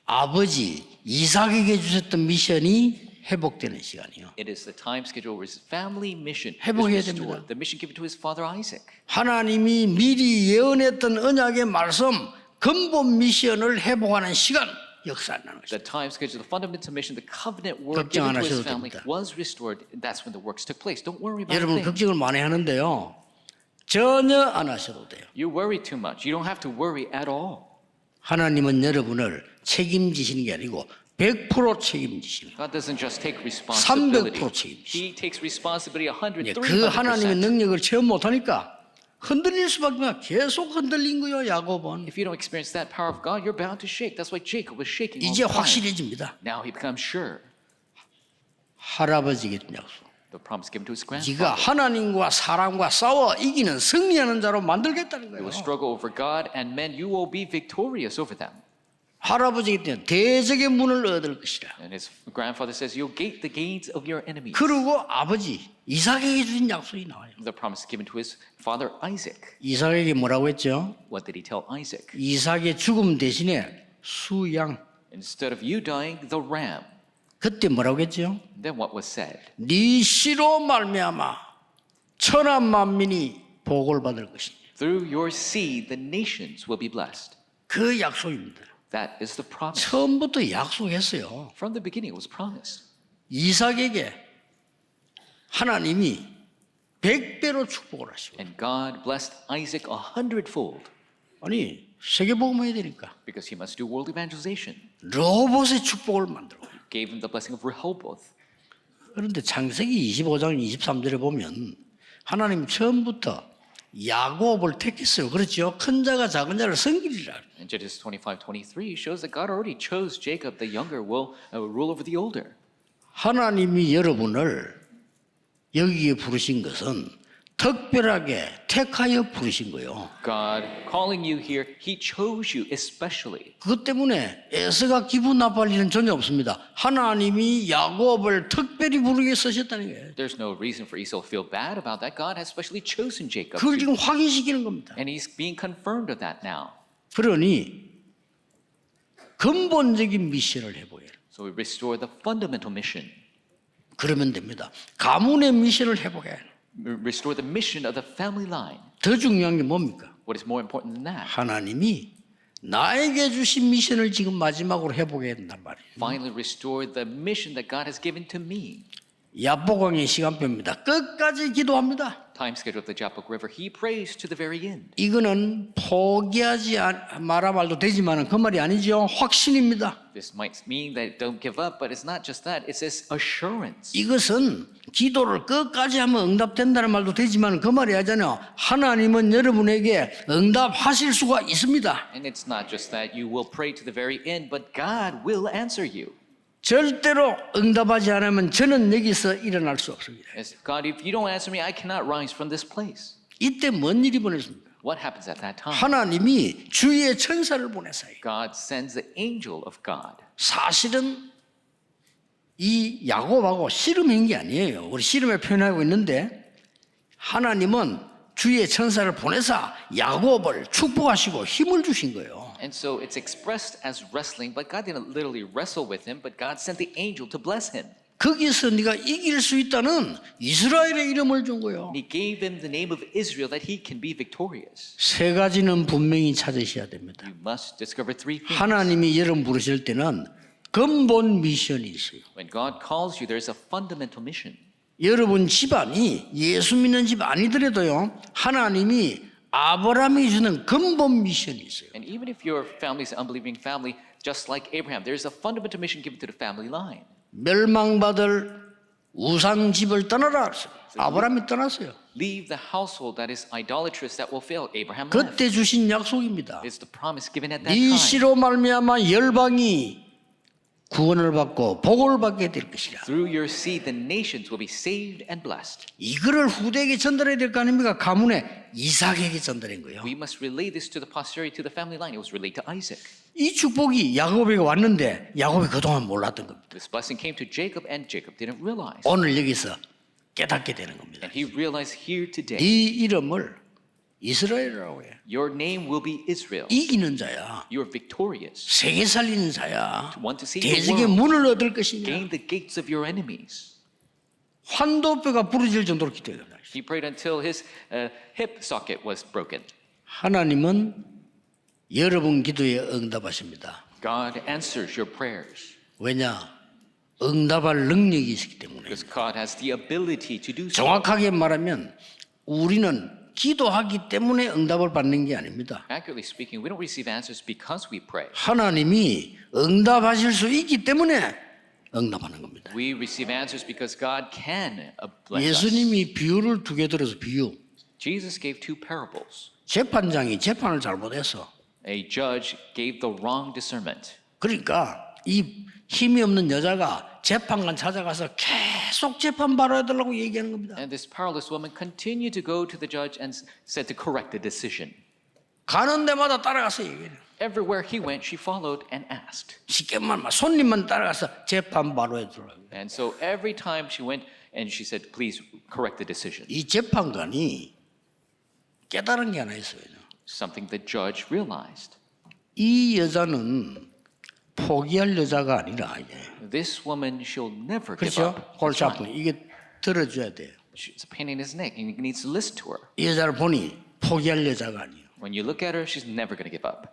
아버지 이삭에게 주셨던 미션이 회복되는 시간이요. It is the time schedule where his family mission is 회복해야 restored. 됩니다. The mission given to his father Isaac. 하나님이 미리 예언했던 언약의 말씀, 근본 미션을 회복하는 시간, 역사하는 The 것입니다. time schedule, the fundamental mission, the covenant word 걱정 given 안 to his 하셔도 family 됩니다. was restored. That's when the works took place. Don't worry about 여러분 it. 걱정을 많이 하는데요. 전혀 안 하셔도 돼요. You worry too much. You don't have to worry at all. 하나님은 여러분을 책임지시는 게 아니고 100% 책임지십니다. God doesn't just take responsibility. 300% 책임지십니다. He takes responsibility 그 하나님의 103%. 능력을 체험 못하니까 흔들릴 수밖에 없어요. 계속 흔들린 거예요. 야곱은. If you don't experience that power of God, you're bound to shake. That's why Jacob was shaking all 이제 the time. 확실해집니다. Now he becomes sure. 할아버지겠던 약속. The promise given to his 네가 grandfather. 하나님과 사람과 싸워 이기는 승리하는 자로 만들겠다는 You 거예요. will struggle over God and men. You will be victorious over them. 할아버지겠던 대적의 문을 얻을 것이라. And his grandfather says, you'll gate the gates of your enemies. 그리고 아버지 이삭에게 주신 약속이 나와요. The promise given to his father Isaac. 이삭에게 뭐라고 했죠? What did he tell Isaac? 이삭의 죽음 대신에 수양. Instead of you dying, the ram. 그때 뭐라고 했죠? Then what was said? 네 씨로 말미암아 천하 만민이 복을 받을 것이니. Through your seed, the nations will be blessed. 그 약속입니다. That is the promise. 처음부터 약속했어요. From the beginning, it was promised. 이삭에게 하나님이 100배로 축복을 하시고. And God blessed Isaac 100-fold 아니 세계복음 해야 되니까 because he must do world evangelization. 로봇의 축복을 만들고. Gave him the blessing of Rehoboth. 그런데 창세기 25장 23절에 보면 하나님 처음부터 야곱을 택했어요. 그렇죠? 큰 자가 작은 자를 섬기리라. And Genesis 25:23 shows that God already chose Jacob, the younger, will rule over the older. 하나님이 여러분을 여기에 부르신 것은 특별하게 택하여 부르신 거예요. God calling you here, He chose you especially. 그것 때문에 에서가 기분 나빠할 일은 전혀 없습니다. 하나님이 야곱을 특별히 부르게 쓰셨다는 거예요. There's no reason for Esau to feel bad about that. God has specially chosen Jacob. 그걸 지금 확인시키는 겁니다. And he's being confirmed of that now. 그러니 근본적인 미션을 해보여요. So we restore the fundamental mission. 그러면 됩니다. 가문의 미션을 회복해야 해요. Restore the mission of the family line. 더 중요한 게 뭡니까? What is more important than that? 하나님이 나에게 주신 미션을 지금 마지막으로 회복해야 된단 말이에요. Finally restore the mission that God has given to me. 야보강의 시간표입니다. 끝까지 기도합니다. Time schedule of the Jabbok River. He prays to the very end. 이거는 포기하지 마라 말도 되지만 그 말이 아니죠. 확신입니다. This might mean that don't give up, but it's not just that. It says assurance. 이것은 기도를 끝까지 하면 응답된다는 말도 되지만 그 말이 아니잖아요. 하나님은 여러분에게 응답하실 수가 있습니다. And it's not just that you will pray to the very end, but God will answer you. 절대로 응답하지 않으면 저는 여기서 일어날 수 없습니다. As God, if you don't answer me, I cannot rise from this place. 이때 뭔 일이 벌어집니까? What happens at that time? 하나님이 주의 천사를 보내서요. God sends the angel of God. 사실은 이 야곱하고 씨름한 게 아니에요. 우리 씨름에 표현하고 있는데 하나님은 주의 천사를 보내사 야곱을 축복하시고 힘을 주신 거예요. And so it's expressed as wrestling, but God didn't literally wrestle with him, but God sent the angel to bless him. 거기서 네가 이길 수 있다는 이스라엘의 이름을 준 거예요. He gave him the name of Israel that he can be victorious. 세 가지는 분명히 찾으셔야 됩니다. You must discover three things. 하나님이 여러분 부르실 때는 근본 미션이 있어요. When God calls you, there's a fundamental mission. 여러분 집안이 예수 믿는 집 아니더라도요. 하나님이 아브라함이 주는 근본 미션이 있어요. And even if your family is an unbelieving family, just like Abraham, there's a fundamental mission given to the family line. 멸망받을 우상 집을 떠나라. 아브라함이 떠났어요. Leave the household that is idolatrous, that will fail. Abraham left. 그때 주신 약속입니다. It's the promise given at that 네 time. 씨로 말미암아 열방이 구원을 받고 복을 받게 될 것이라. Through your seed, the nations will be saved and blessed. 이거를 후대에게 전달해야 될 거 아닙니까? 가문의 이삭에게 전달한 거예요. We must relay this to the posterity, to the family line. It was relayed to Isaac. 이 축복이 야곱에게 왔는데 야곱이 그동안 몰랐던 겁니다. This blessing came to Jacob, and Jacob didn't realize. 오늘 여기서 깨닫게 되는 겁니다. And he realized here today, 이 이름을 이스라엘이라고 해요. your name will be Israel. 이기는 자야. You are victorious. 세계 살리는 자야. Want to see the 대적의 world. 문을 얻을 것이냐. Gain the gates of your enemies. 환도뼈가 부러질 정도로 기도했다. He prayed until his hip socket was broken. 하나님은 여러분 기도에 응답하십니다. God answers your prayers 왜냐? 응답할 능력이 있기 때문에. because God has the ability to do so. 정확하게 말하면 우리는 기도하기 때문에 응답을 받는 게 아닙니다. Accurately speaking, we don't receive answers because we pray. 하나님이 응답하실 수 있기 때문에 응답하는 겁니다. We receive answers because God can bless us. 예수님이 비유를 두 개 들어서 비유. Jesus gave two parables. 재판장이 재판을 잘못해서 A judge gave the wrong discernment. 그러니까 이 힘이 없는 여자가 재판관 찾아가서 계속 재판 받아달라고 얘기하는 겁니다. And this powerless woman continued to go to the judge and said to correct the decision. 가는 데마다 따라가서 얘기해요. Everywhere he went, she followed and asked. 쉽게 말하면 손님만 따라가서 재판 바로 해주라고. And so every time she went and she said, please correct the decision. 이 재판관이 깨달은 게 하나 있어요. Something the judge realized. 이 여자는 포기할 여자가 아니라 이게. This woman, she'll never give 그렇죠? up. 골치 아픈 이게 들어줘야 돼요. It's a pain in his neck and he needs to listen to her. 이 여자를 보니 포기할 여자가 아니에요. When you look at her, she's never going to give up.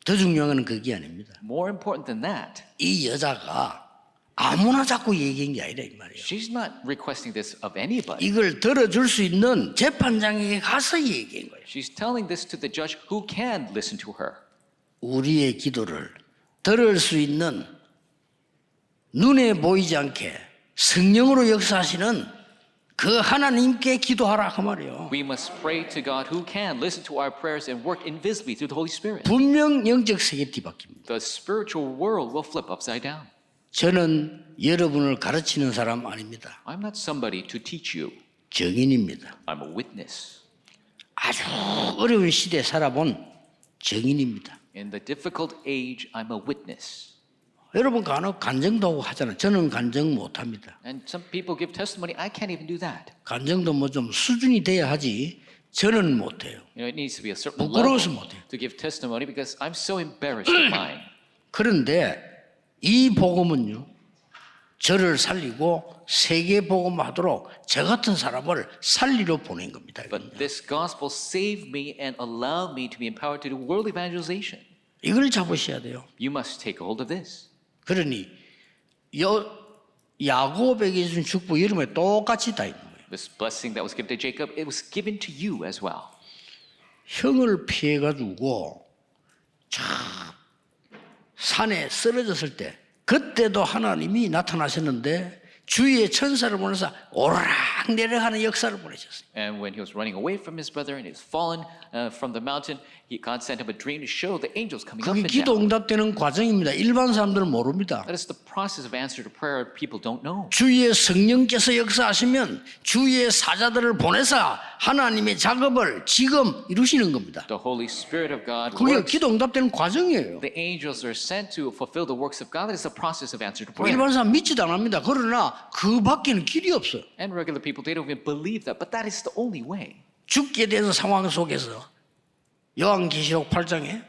더 중요한 건 그게 아닙니다. More important than that, 이 여자가 아무나 자꾸 얘기한 게 아니라 이 말이에요. she's not requesting this of anybody. 이걸 들어줄 수 있는 재판장에게 가서 얘기한 거예요. She's telling this to the judge who can listen to her. 우리의 기도를 들을 수 있는 눈에 보이지 않게 성령으로 역사하시는 그 하나님께 기도하라 그 말이에요. We must pray to God who can listen to our prayers and work invisibly through the Holy Spirit. 분명 영적 세계 뒤바뀝니다. The spiritual world will flip upside down. 저는 여러분을 가르치는 사람 아닙니다. I'm not somebody to teach you. 증인입니다. I'm a witness. 아주 어려운 시대에 살아본 증인입니다. In the difficult age, I'm a witness. 여러분 간혹 간증도 하고 하잖아요. 저는 간증 못합니다. And some people give testimony. I can't even do that. 간증도 뭐 좀 수준이 돼야 하지 저는 못해요. You know, it needs to be a certain 부끄러워서 level 못해요. to give testimony because I'm so embarrassed of mine. 그런데 이 복음은요. 저를 살리고 세계 복음하도록 저 같은 사람을 살리러 보낸 겁니다. But this gospel saved me and allowed me to be empowered to do world evangelization. 이걸 잡으셔야 돼요. You must take hold of this. 그러니 야곱에게 준 축복 이름에 똑같이 다 있는 거예요. This blessing that was given to Jacob, it was given to you as well. 형을 피해가지고 저 산에 쓰러졌을 때 그때도 하나님이 나타나셨는데 주위의 천사를 보내서 오르락 내려가는 역사를 보내셨어요. And when he was running away from his brother and he was fallen from the mountain, God sent him a dream to show the angels coming up 그게 and 기도 down. 응답되는 과정입니다. 일반 사람들은 모릅니다. That is the process of answer to prayer people don't know. 주위의 성령께서 역사하시면 주위의 사자들을 보내서 하나님의 작업을 지금 이루시는 겁니다. The Holy Spirit of God 그게 works. 기도 응답되는 과정이에요. The angels are sent to fulfill the works of God. That is the process of answer to prayer. 일반 사람 믿지도 안 합니다. 그러나 그 밖에는 길이 없어요. And regular people, they don't even believe that, but that is the only way. 죽게 되는 상황 속에서 요한계시록 8장에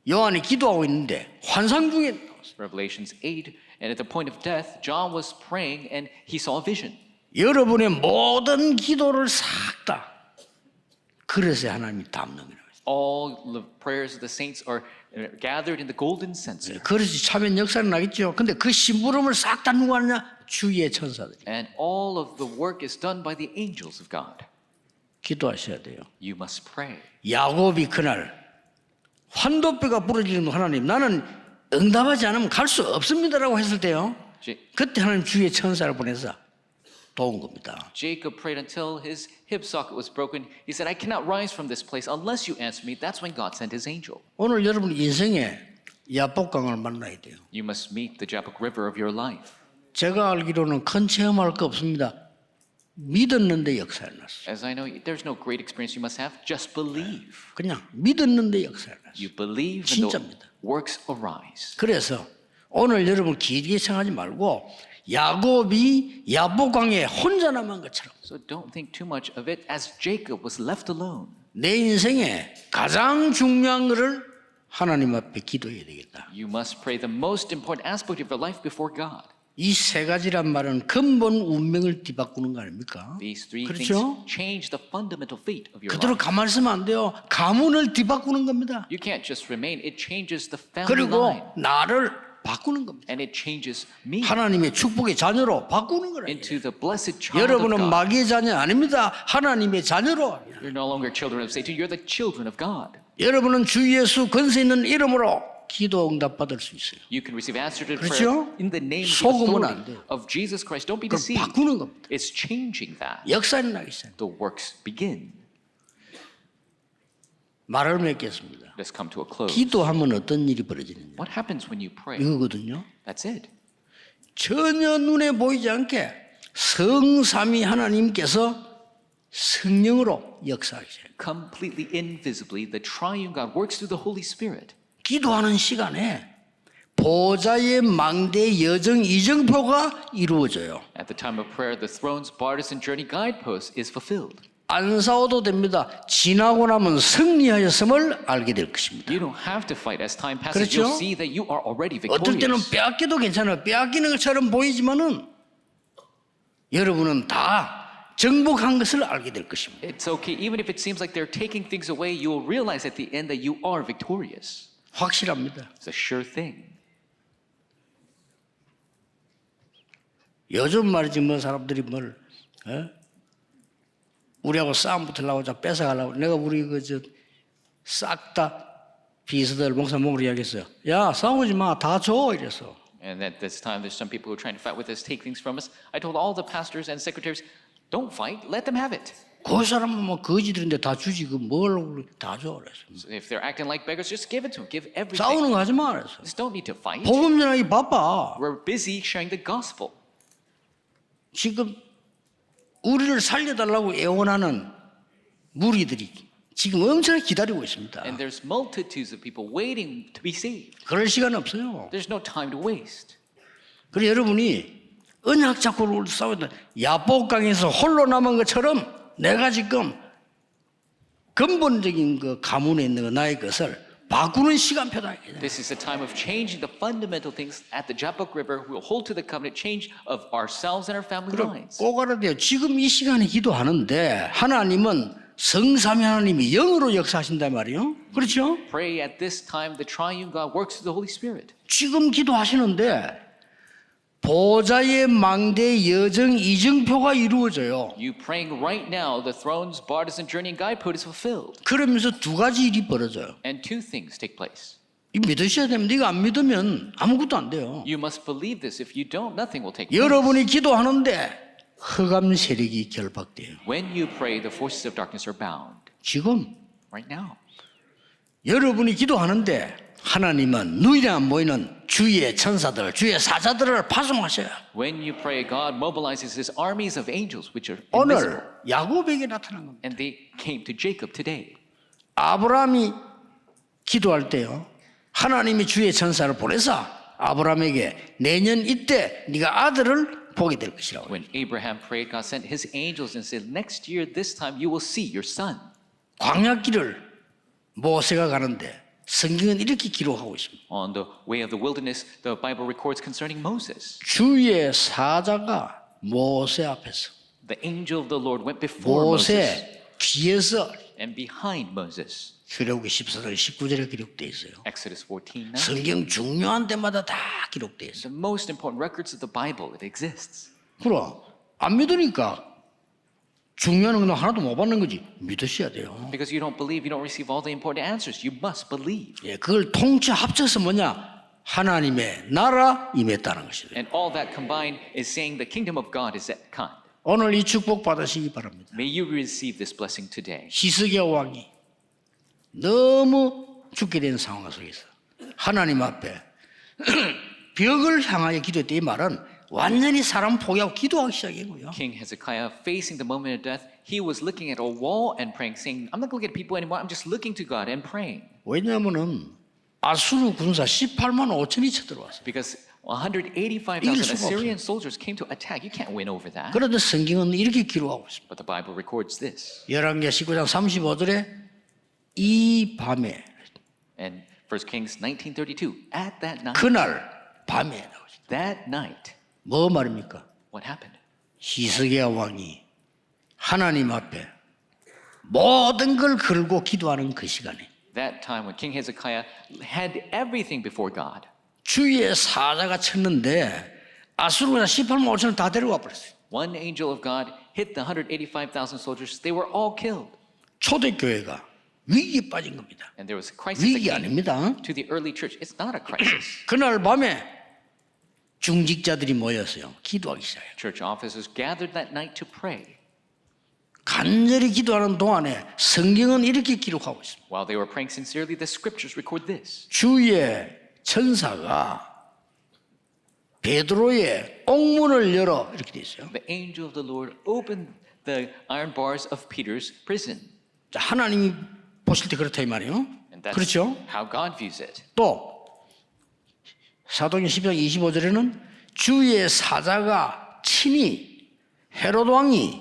요한이 기도하고 있는데 환상 중에 Revelations 8, and at the point of death, John was praying and he saw a vision. 여러분의 모든 기도를 싹 다 그릇에 하나님이 담는 거예요. All the prayers of the saints are gathered in the golden censer. 그릇이 차면 역사는 나겠죠. 근데 그 심부름을 싹 다 누가 하냐? 주위의 천사들이. And all of the work is done by the angels of God. 기도하셔야 돼요. You must pray. 야곱이 그날 환도뼈가 부러지는 하나님 나는 응답하지 않으면 갈 수 없습니다라고 했을 때요. 그때 하나님 주위의 천사를 보내서 도운 겁니다. Jacob prayed until his hip socket was broken. He said, I cannot rise from this place unless you answer me. That's when God sent his angel. 오늘 여러분 인생에 야복강을 만나야 돼요. You must meet the Jabbok River of your life. 제가 알기로는 큰 체험할 거 없습니다. 믿었는데 역사를 났어요. As I know, there's no great experience you must have. Just believe. 그냥 믿었는데 역사를 났어요. You believe and the 진짜입니다. works arise. 그래서 오늘 여러분 길게 생각하지 말고 야곱이 야복강에 혼자 남은 것처럼 So don't think too much of it as Jacob was left alone. 내 인생에 가장 중요한 것을 하나님 앞에 기도해야 되겠다. You must pray the most important aspect of your life before God. 이 세 가지란 말은 근본 운명을 뒤바꾸는 거 아닙니까? These three 그렇죠? things change the fundamental fate of your 그대로 life. 가만히 있으면 안 돼요. 가문을 뒤바꾸는 겁니다. You can't just remain. It changes the family 그리고 line. 나를 바꾸는 겁니다. And it changes me 하나님의 축복의 자녀로 바꾸는 거예요. into the blessed child of 여러분은 God. 마귀의 자녀 아닙니다. 하나님의 자녀로. You're no longer children of Satan. You're the children of God. 여러분은 주 예수 권세 있는 이름으로 기도 응답 받을 수 있어요. You can receive answer to 그렇죠? prayer in the name of the 속으면 안 authority 돼요. of Jesus Christ. Don't be 그걸 deceived. 바꾸는 겁니다. It's changing that. 역사는 나겠어요. The works begin. 말을 맺겠습니다. Let's come to a close. 기도하면 어떤 일이 벌어지느냐. What happens when you pray? 이거거든요. That's it. 전혀 눈에 보이지 않게 성삼위 하나님께서 성령으로 역사하셔요. Completely invisibly, the triune God works through the Holy Spirit. 기도하는 시간에 보좌의 망대 여정 이정표가 이루어져요. At the time of prayer, the throne's partisan journey guidepost is fulfilled. 안 싸워도 됩니다. 지나고 나면 승리하였음을 알게 될 것입니다. You don't have to fight. As time passes, 그렇죠? you'll see that you are already 어떨 때는 victorious. 빼앗겨도 괜찮아요. 빼앗기는 것처럼 보이지만은 여러분은 다 정복한 것을 알게 될 것입니다. It's okay. Even if it seems like they're taking things away, you will realize at the end that you are victorious. 확실합니다. It's a sure thing. 요즘 말이지 뭐 사람들이 뭘 우리하고 싸움 붙으려고 자 뺏어가려고 내가 우리 그저 싹 다 비서들 목사 목으로 이야기했어요. 야 싸우지 마, 다 줘 이랬어. And at this time, there's some people who are trying to fight with us, take things from us. I told all the pastors and secretaries, don't fight, let them have it. 그 사람은 뭐 거지들인데 다 주지 그 뭘 다 줘 그랬어. So if they're acting like beggars, just give it to them. Give everything. 싸우는 거 하지 마 그랬어. Just don't need to fight. 복음 전하기 바빠. We're busy sharing the gospel. 지금 우리를 살려달라고 애원하는 무리들이 지금 엄청 기다리고 있습니다. And there's multitudes of people waiting to be saved. 그럴 시간 없어요. There's no time to waste. 그래서 여러분이 언약 잡고 싸우다 야복강에서 홀로 남은 것처럼 내가 지금 근본적인 그 가문에 있는 거 나의 것을 바꾸는 시간표다. This is the time of changing the fundamental things at the Jabbok River. We'll hold to the covenant change of ourselves and our family 그럼 lines. 꼭 알아야 돼요. 지금 이 시간에 기도하는데 하나님은 성삼위 하나님이 영으로 역사하신단 말이에요. 그렇죠? Pray at this time, the triune God works through the Holy Spirit. 지금 기도하시는데 보좌의 망대 여정 이정표가 이루어져요. You praying right now, the throne's partisan journey and guidepost is fulfilled. 그러면서 두 가지 일이 벌어져요. And two things take place. 이 믿으셔야 됩니다. 이거 안 믿으면 아무것도 안 돼요. You must believe this. If you don't, nothing will take place. 여러분이 기도하는데 흑암 세력이 결박돼요. When you pray, the forces of darkness are bound. 지금 Right now. 여러분이 기도하는데 하나님은 눈에 안 보이는 주의 천사들, 주의 사자들을 파송하셔요. When you pray, God mobilizes his armies of angels, which are invisible. 오늘 야곱에게 나타난 겁니다. And they came to Jacob today. 아브라함이 기도할 때요. 하나님이 주의 천사를 보내서 아브라함에게 내년 이때 네가 아들을 보게 될 것이라고. When Abraham prayed, God sent his angels and said, next year, this time, you will see your son. 광야길을 모세가 가는데 성경은 이렇게 기록하고 있습니다. On the way of the wilderness, the Bible records concerning Moses. 주의 사자가 모세 앞에서 The angel of the Lord went before Moses 모세 뒤에서 and behind Moses. 출애굽기 14장 19절에 기록되어 있어요. Exodus 14:9. 성경 중요한 데마다 다 기록되어 있어요. The most important records of the Bible, it exists. 그럼 안 믿으니까 중요한 건 하나도 못 받는 거지. 믿으셔야 돼요. Because you don't believe, you don't receive all the important answers. You must believe. 예, 그걸 통째 합쳐서 뭐냐? 하나님의 나라 임했다는 것이에요. And all that combined is saying the kingdom of God is at hand. 오늘 이 축복 받으시기 바랍니다. May you receive this blessing today. 히스기야 왕이 너무 죽게 된 상황 속에서 하나님 앞에 벽을 향하여 기도했다. 이 말은 완전히 사람 포기하고 기도하기 시작한 거예요. King Hezekiah, facing the moment of death, he was looking at a wall and praying, saying, I'm not looking at people anymore. I'm just looking to God and praying. 왜냐하면은 아수르 군사 18만 5천이 쳐들어왔어요. Because 이길 185,000 수가 Assyrian soldiers came to attack. You can't win over that. 그런데 성경은 이렇게 기록하고 있습니다. But the Bible records this. 열왕기하 19장 35절에 이 밤에 And 1 Kings 19:32, at that night, 그날 밤에 나오죠. that night, 뭐 말입니까? what happened? 히스기야 왕이 하나님 앞에 모든 걸 걸고 기도하는 그 시간에 That time when King Hezekiah had everything before God, 주의 사자가 쳤는데 아수르가 18만 5천을 다 데려와 버렸어요. one angel of God hit the 185,000 soldiers. They were all killed. 초대교회가 위기에 빠진 겁니다. And there was a crisis that 위기 came 아닙니다. to the early church. It's not a crisis. 그날 밤에 중직자들이 모였어요. 기도하기 시작해요. Church officers gathered that night to pray. 간절히 기도하는 동안에 성경은 이렇게 기록하고 있습니다. While they were praying sincerely, the scriptures record this. 주의 천사가 베드로의 옥문을 열어 이렇게 돼 있어요. The angel of the Lord opened the iron bars of Peter's prison. 자, 하나님이 보실 때 그렇다 이 말이에요. And that's 그렇죠? how God views it. 또 사도행전 10장 25절에는 주의 사자가 친히 헤롯 왕이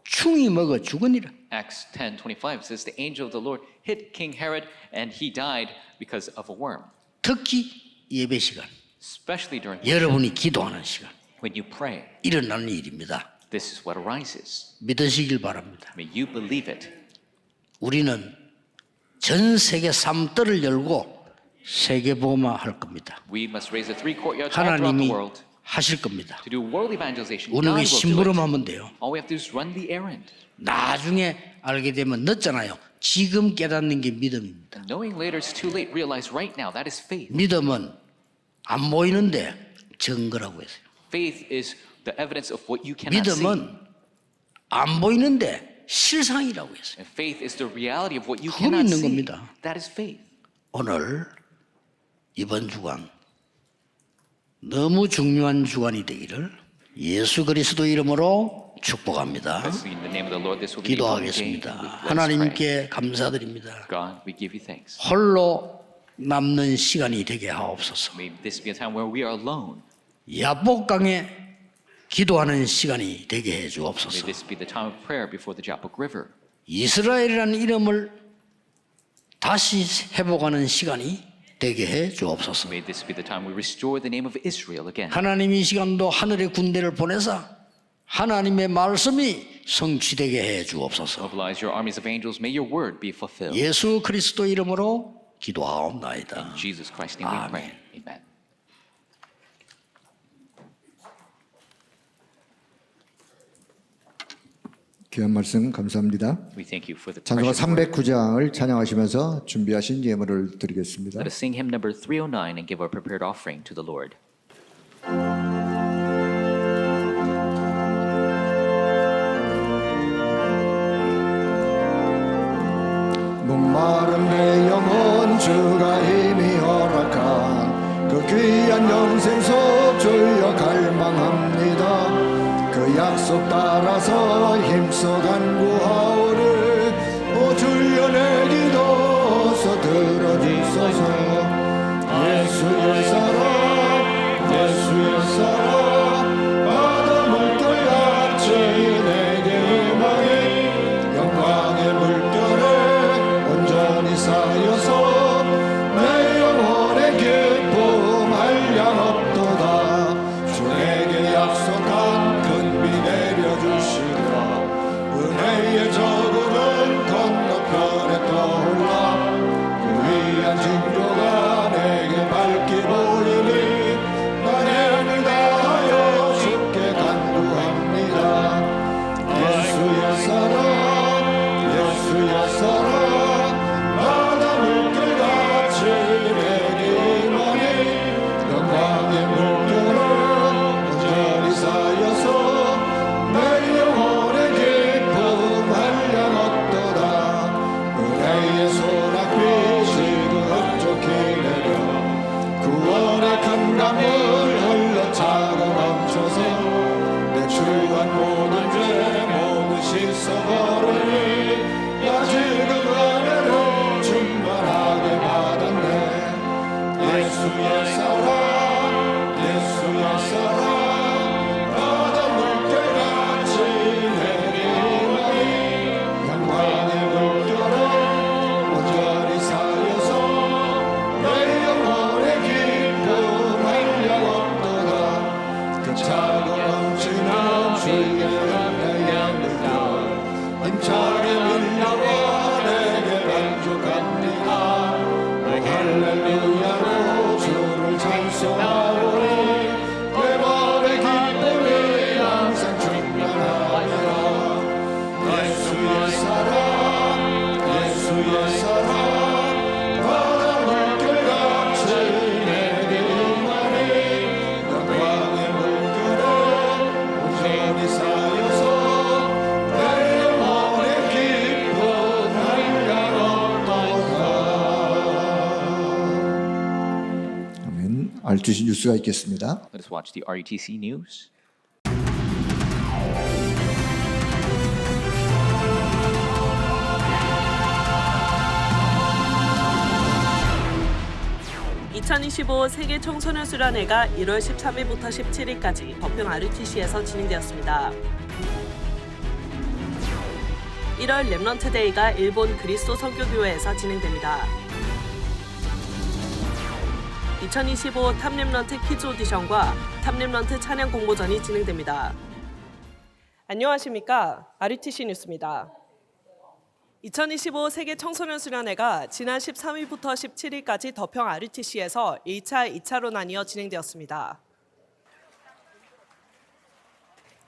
충이 먹어 죽으니라. Acts 10:25 says the angel of the Lord hit King Herod and he died because of a worm. 특히 예배 시간, Especially during 여러분이 기도하는 시간 when you pray. 일어나는 일입니다. This is what arises. 믿으시길 바랍니다. May you believe it. 우리는 전 세계 3뜰을 열고 세계 복음화 할 겁니다. We must raise the three courtyards all throughout 하나님이 the world 하실 겁니다. to do world evangelization. 우리는 God 그 will do 심부름 it. 하면 돼요. All we have to do is run the errand. 나중에 알게 되면 늦잖아요. 지금 깨닫는 게 믿음입니다. And knowing later is too late. Realize right now that is faith. 믿음은 안 보이는데 증거라고 했어요. Faith is the evidence of what you cannot see. 믿음은 안 보이는데 실상이라고 했어요. And faith is the reality of what you 그거 cannot 믿는 see. 겁니다. That is faith. 오늘 이번 주간 너무 중요한 주간이 되기를 예수 그리스도 이름으로 축복합니다. In the name of the Lord, this will be a holy day. 기도하겠습니다. Let's pray. 하나님께 감사드립니다. God, we give you thanks. 홀로 남는 시간이 되게 하옵소서. May this be a time where we are alone. 야복강에 기도하는 시간이 되게 해 May 주옵소서. this be the time of prayer before the Jabbok River. 이스라엘이라는 이름을 다시 회복하는 시간이 되게 해 주옵소서. May this be the time we restore the name of Israel again. 하나님 이 시간도 하늘의 군대를 보내사 하나님의 말씀이 성취되게 해 주옵소서. Mobilize your armies of angels. May your word be fulfilled. 예수 그리스도 이름으로 기도하옵나이다. In Jesus Christ's name we pray. Amen. 귀한 말씀 감사합니다. We thank you for the 찬송가 precious word. 309장을 찬양하시면서 준비하신 예물을 드리겠습니다. Let us sing hymn number 309 and give our prepared offering to the Lord. 목마른 내 영혼 주가 힘이 허락한 그 귀한 영생속 주여 갈망합니다. 그 약속 따라서 힘써 간구하오리 오 주여 내 기도서 들어주소서. 예수의 사랑 예수의 사랑 바다 물결같이 내게 임하니 영광의 물결에 온전히 쌓여서 내 영혼의 기쁨 한량없도다. 주에게 약속한 큰 비 내려주시라. 걸으니 나 지금 은혜로 충만하게 받았네. 예수의 사랑 예수의 사랑 바다 물결같이 내리나니 영광의 물결을 온전히 쌓여서 내 영혼의 기쁨 한량 없도다. 그 차고 넘치는 주의 은혜의 물결 힘차게 밀려와 내게 만족합니다. 할렐루야로 주를 찬송하오니 내 마음의 기쁨이 항상 충만하리라. 예수의 사랑 예수의 사랑 바다 물결같이 내리나니 영광의 물결을 온전히 쌓여서 내 영혼의 기쁨 한량 없도다. 아멘. RTC 뉴스가 있겠습니다. Let us watch the RETC news. (2025) 세계 청소년 수련회가 1월 13일부터 17일까지 더평 RUTC에서 진행되었습니다. 1월 렘넌트 데이가 일본 그리스도 선교교회에서 진행됩니다. 2025 탑렘넌트 키즈 오디션과 탑렘넌트 찬양 공모전이 진행됩니다. 안녕하십니까? RUTC 뉴스입니다. 2025 세계 청소년 수련회가 지난 13일부터 17일까지 더평 RUTC에서 1차, 2차로 나뉘어 진행되었습니다.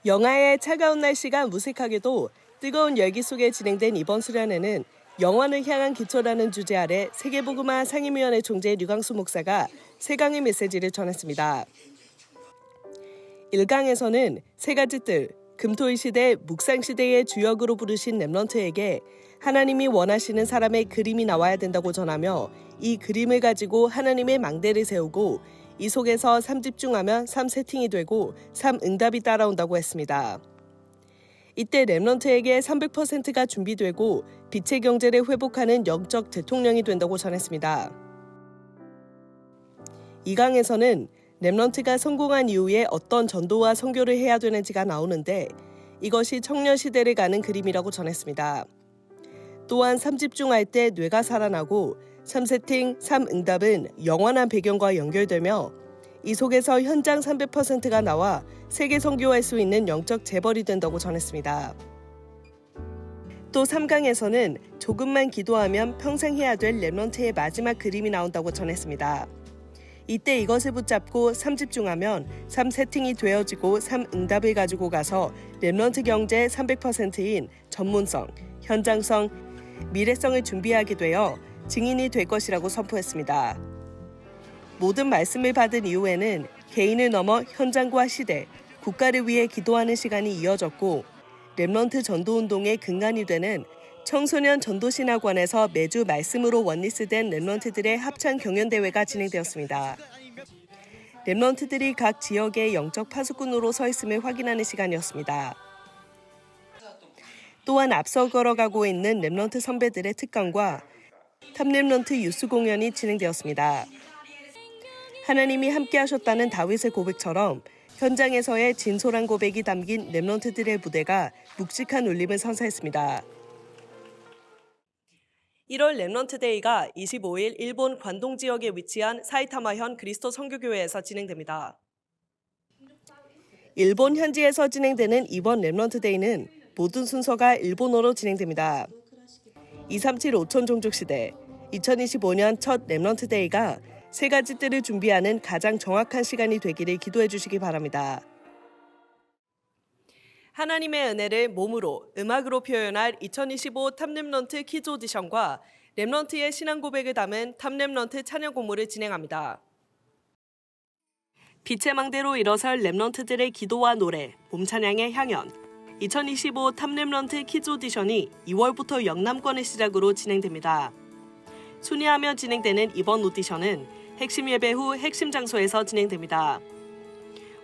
영하의 차가운 날씨가 무색하게도 뜨거운 열기 속에 진행된 이번 수련회는 영원을 향한 기초라는 주제 아래 세계복음화 상임위원회 총재 류광수 목사가 세 강의 메시지를 전했습니다. 1강에서는 세 가지 뜰, 금토일 시대, 묵상 시대의 주역으로 부르신 렘넌트에게 하나님이 원하시는 사람의 그림이 나와야 된다고 전하며 이 그림을 가지고 하나님의 망대를 세우고 이 속에서 3집중하면 3세팅이 되고 3응답이 따라온다고 했습니다. 이때 렘넌트에게 300%가 준비되고 빛의 경제를 회복하는 영적 대통령이 된다고 전했습니다. 2강에서는 렘넌트가 성공한 이후에 어떤 전도와 선교를 해야 되는지가 나오는데 이것이 청년 시대를 가는 그림이라고 전했습니다. 또한 3집중할 때 뇌가 살아나고 3세팅, 3응답은 영원한 배경과 연결되며 이 속에서 현장 300%가 나와 세계 선교할 수 있는 영적 재벌이 된다고 전했습니다. 또 3강에서는 조금만 기도하면 평생 해야 될 렘넌트의 마지막 그림이 나온다고 전했습니다. 이때 이것을 붙잡고 3집중하면 3세팅이 되어지고 3응답을 가지고 가서 렘넌트 경제의 300%인 전문성, 현장성, 미래성을 준비하게 되어 증인이 될 것이라고 선포했습니다. 모든 말씀을 받은 이후에는 개인을 넘어 현장과 시대, 국가를 위해 기도하는 시간이 이어졌고 렘넌트 전도운동의 근간이 되는 청소년 전도신학원에서 매주 말씀으로 원리스된 렘넌트들의 합창 경연대회가 진행되었습니다. 렘넌트들이 각 지역의 영적 파수꾼으로 서 있음을 확인하는 시간이었습니다. 또한 앞서 걸어가고 있는 렘넌트 선배들의 특강과 탑렘넌트 유스 공연이 진행되었습니다. 하나님이 함께 하셨다는 다윗의 고백처럼 현장에서의 진솔한 고백이 담긴 렘넌트들의 무대가 묵직한 울림을 선사했습니다. 1월 렘넌트 데이가 25일 일본 관동 지역에 위치한 사이타마현 그리스도 선교교회에서 진행됩니다. 일본 현지에서 진행되는 이번 렘넌트 데이는 모든 순서가 일본어로 진행됩니다. 237 5천 종족 시대 2025년 첫 렘넌트 데이가 세 가지 뜰을 준비하는 가장 정확한 시간이 되기를 기도해 주시기 바랍니다. 하나님의 은혜를 몸으로, 음악으로 표현할 2025 탑렘넌트 키즈 오디션과 렘넌트의 신앙 고백을 담은 탑렘넌트 찬양 공모를 진행합니다. 빛의 망대로 일어설 렘넌트들의 기도와 노래, 몸찬양의 향연 2025 탑렘넌트 키즈 오디션이 2월부터 영남권을 시작으로 진행됩니다. 순회하며 진행되는 이번 오디션은 핵심 예배 후 핵심 장소에서 진행됩니다.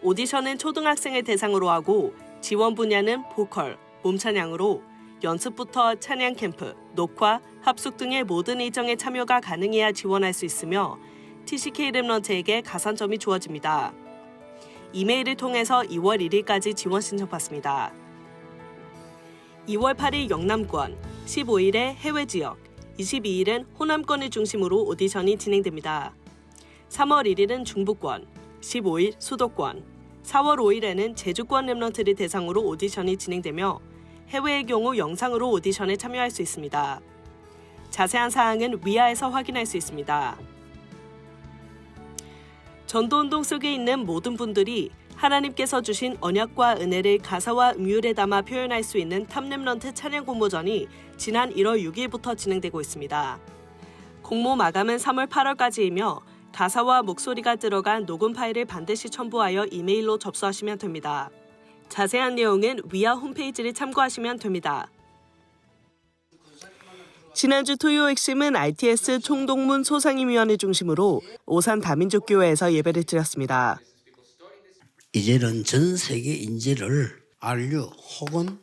오디션은 초등학생을 대상으로 하고 지원 분야는 보컬, 몸찬양으로 연습부터 찬양 캠프, 녹화, 합숙 등의 모든 일정에 참여가 가능해야 지원할 수 있으며 TCK 랩런트에게 가산점이 주어집니다. 이메일을 통해서 2월 1일까지 지원 신청받습니다. 2월 8일 영남권, 15일에 해외 지역, 22일은 호남권을 중심으로 오디션이 진행됩니다. 3월 1일은 중부권, 15일 수도권, 4월 5일에는 제주권 랩런트를 대상으로 오디션이 진행되며 해외의 경우 영상으로 오디션에 참여할 수 있습니다. 자세한 사항은 위아에서 확인할 수 있습니다. 전도운동 속에 있는 모든 분들이 하나님께서 주신 언약과 은혜를 가사와 음율에 담아 표현할 수 있는 탑랩런트 찬양 공모전이 지난 1월 6일부터 진행되고 있습니다. 공모 마감은 3월 8월까지이며 가사와 목소리가 들어간 녹음 파일을 반드시 첨부하여 이메일로 접수하시면 됩니다. 자세한 내용은 위아 홈페이지를 참고하시면 됩니다. 지난주 토요 핵심은 RTS 총동문 소상임위원회 중심으로 오산 다민족교회에서 예배를 드렸습니다. 이제는 전 세계 인재를 RU 혹은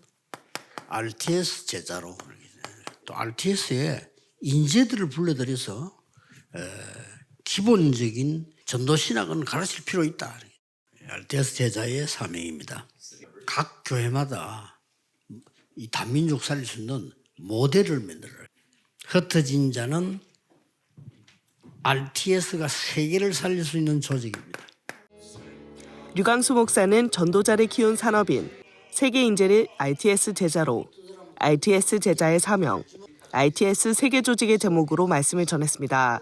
RTS 제자로 또 RTS에 인재들을 불러들여서 기본적인 전도신학은 가르칠 필요 있다. RTS 제자의 사명입니다. 각 교회마다 이 다민족 살릴 수 있는 모델을 만들어요. 흩어진 자는 RTS가 세계를 살릴 수 있는 조직입니다. 류광수 목사는 전도자를 키운 산업인, 세계 인재를 RTS 제자로, RTS 제자의 사명, RTS 세계 조직의 제목으로 말씀을 전했습니다.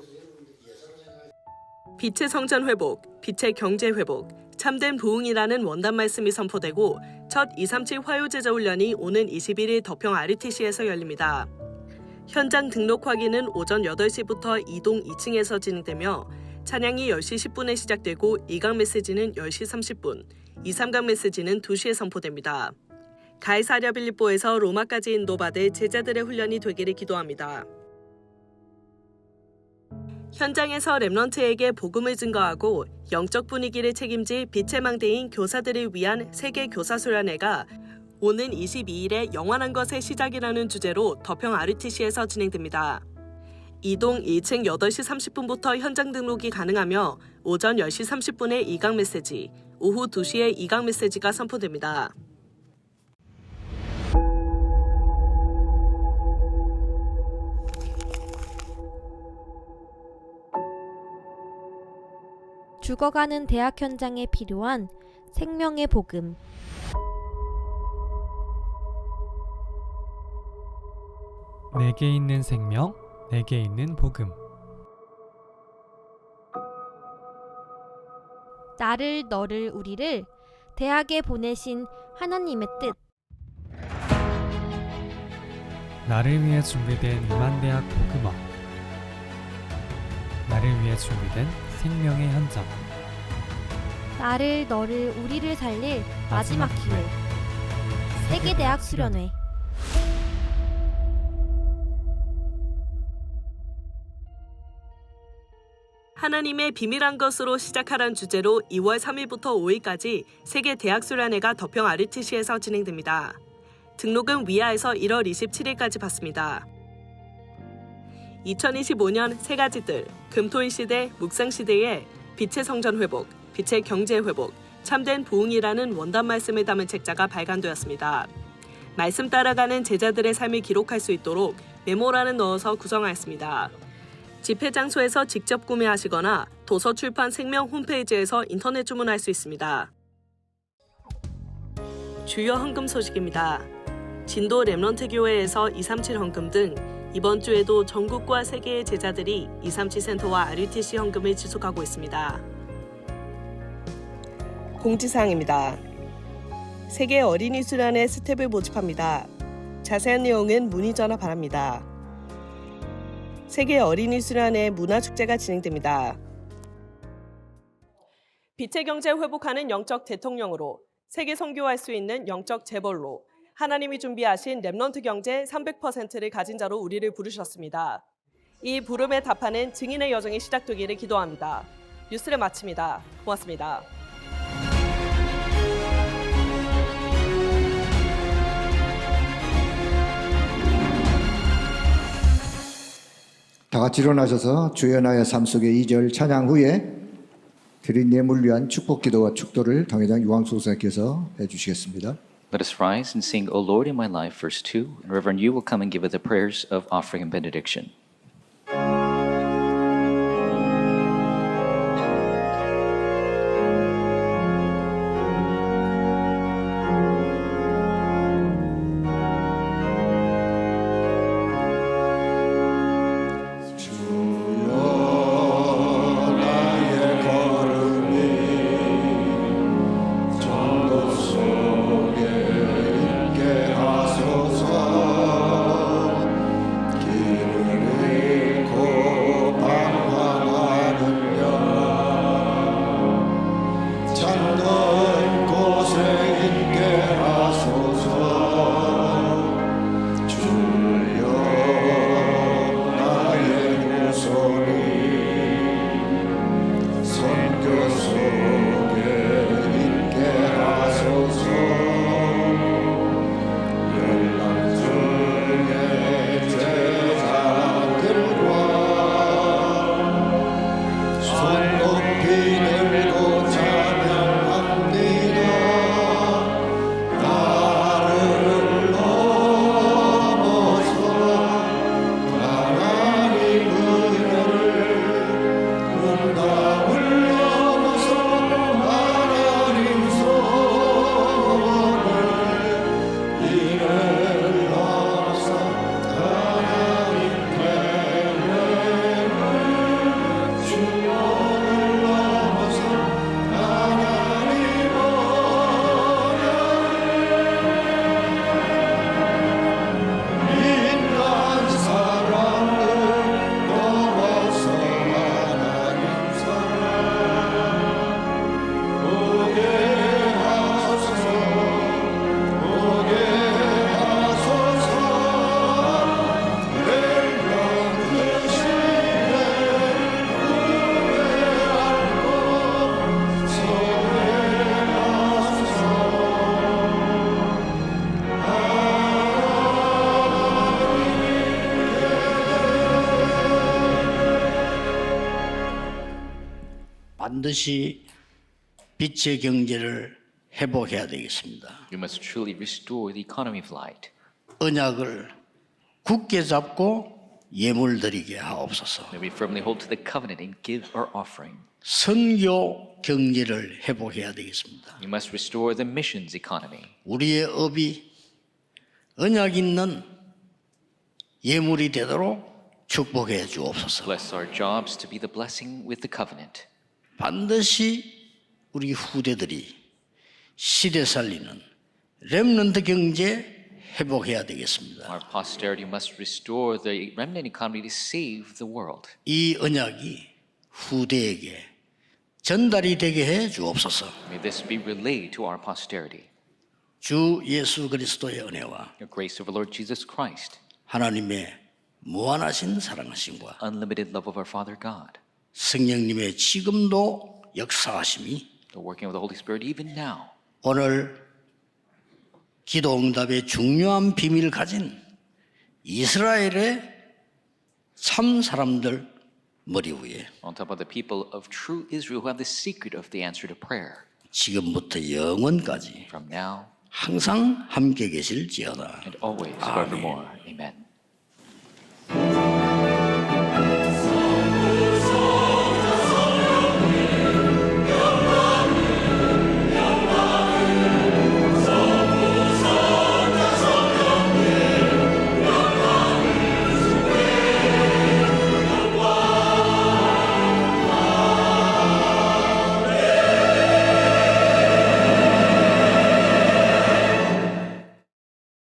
빛의 성전 회복, 빛의 경제 회복, 참된 부흥이라는 원단 말씀이 선포되고 첫 237 화요제자 훈련이 오는 21일 덕평 RTC에서 열립니다. 현장 등록 확인은 오전 8시부터 2동 2층에서 진행되며 찬양이 10시 10분에 시작되고 2강 메시지는 10시 30분, 2, 3강 메시지는 2시에 선포됩니다. 가이사랴 빌립보에서 로마까지 인도받을 제자들의 훈련이 되기를 기도합니다. 현장에서 랩런트에게 복음을 증거하고 영적 분위기를 책임질 빛의 망대인 교사들을 위한 세계 교사수련회가 오는 22일에 영원한 것의 시작이라는 주제로 덕평 RTC에서 진행됩니다. 이동 1층 8시 30분부터 현장 등록이 가능하며 오전 10시 30분에 2강 메시지, 오후 2시에 2강 메시지가 선포됩니다. 죽어가는 대학 현장에 필요한 생명의 복음. 내게 있는 생명, 내게 있는 복음. 나를, 너를, 우리를 대학에 보내신 하나님의 뜻. 나를 위해 준비된 이만대학 복음화. 나를 위해 준비된 생명의 현장. 나를, 너를, 우리를 살릴 마지막 기회. 세계대학 수련회. 하나님의 비밀한 것으로 시작하란 주제로 2월 3일부터 5일까지 세계 대학 수련회가 덕평 RTC에서 진행됩니다. 등록은 위아에서 1월 27일까지 받습니다. 2025년 세 가지들, 금토일 시대, 묵상 시대에 빛의 성전 회복, 빛의 경제 회복, 참된 부흥이라는 원단 말씀을 담은 책자가 발간되었습니다. 말씀 따라가는 제자들의 삶을 기록할 수 있도록 메모란을 넣어서 구성하였습니다. 집회 장소에서 직접 구매하시거나 도서출판 생명 홈페이지에서 인터넷 주문할 수 있습니다. 주요 헌금 소식입니다. 진도 랩런트 교회에서 237 헌금 등 이번 주에도 전국과 세계의 제자들이 237 센터와 RUTC 헌금을 지속하고 있습니다. 공지사항입니다. 세계 어린이 수련회 스텝을 모집합니다. 자세한 내용은 문의 전화 바랍니다. 세계 어린이 수련회 문화축제가 진행됩니다. 빛의 경제 회복하는 영적 대통령으로 세계 선교할 수 있는 영적 재벌로 하나님이 준비하신 랩런트 경제 300%를 가진 자로 우리를 부르셨습니다. 이 부름에 답하는 증인의 여정이 시작되기를 기도합니다. 뉴스를 마칩니다. 고맙습니다. 다 같이 일어나셔서 주여 나의 삶 속의 2절 찬양 후에 드린 예물 위한 축복 기도와 축도를 당회장 유광수 선생님께서 해주시겠습니다. Let us rise and sing, O Lord in my life, verse 2. And Reverend Yu will come and give us the prayers of offering and benediction. 반드시 빛의 경제를 회복해야 되겠습니다. You must truly restore the economy of light. 언약을 굳게 잡고 예물 드리게 하옵소서. May we firmly hold to the covenant and give our offering. 선교 경제를 회복해야 되겠습니다. You must restore the missions economy. 우리의 업이 언약 있는 예물이 되도록 축복해 주옵소서. Bless our jobs to be the blessing with the covenant. 반드시 우리 후대들이 시대 살리는 렘넌트 경제 회복해야 되겠습니다. Our posterity must restore the remnant economy to save the world. 이 언약이 후대에게 전달이 되게 해 주옵소서. May this be relayed to our posterity. 주 예수 그리스도의 은혜와 The grace of our Lord Jesus Christ, 하나님의 무한하신 사랑하심과 unlimited love of our Father God, 성령님의 지금도 역사하심이 the working of the Holy Spirit even now, 오늘 기도 응답의 중요한 비밀을 가진 이스라엘의 참 사람들 머리 위에 on top of the people of true Israel who have the secret of the answer to prayer, 지금부터 영원까지 from now 항상 함께 계실지어다. and always forevermore. Amen.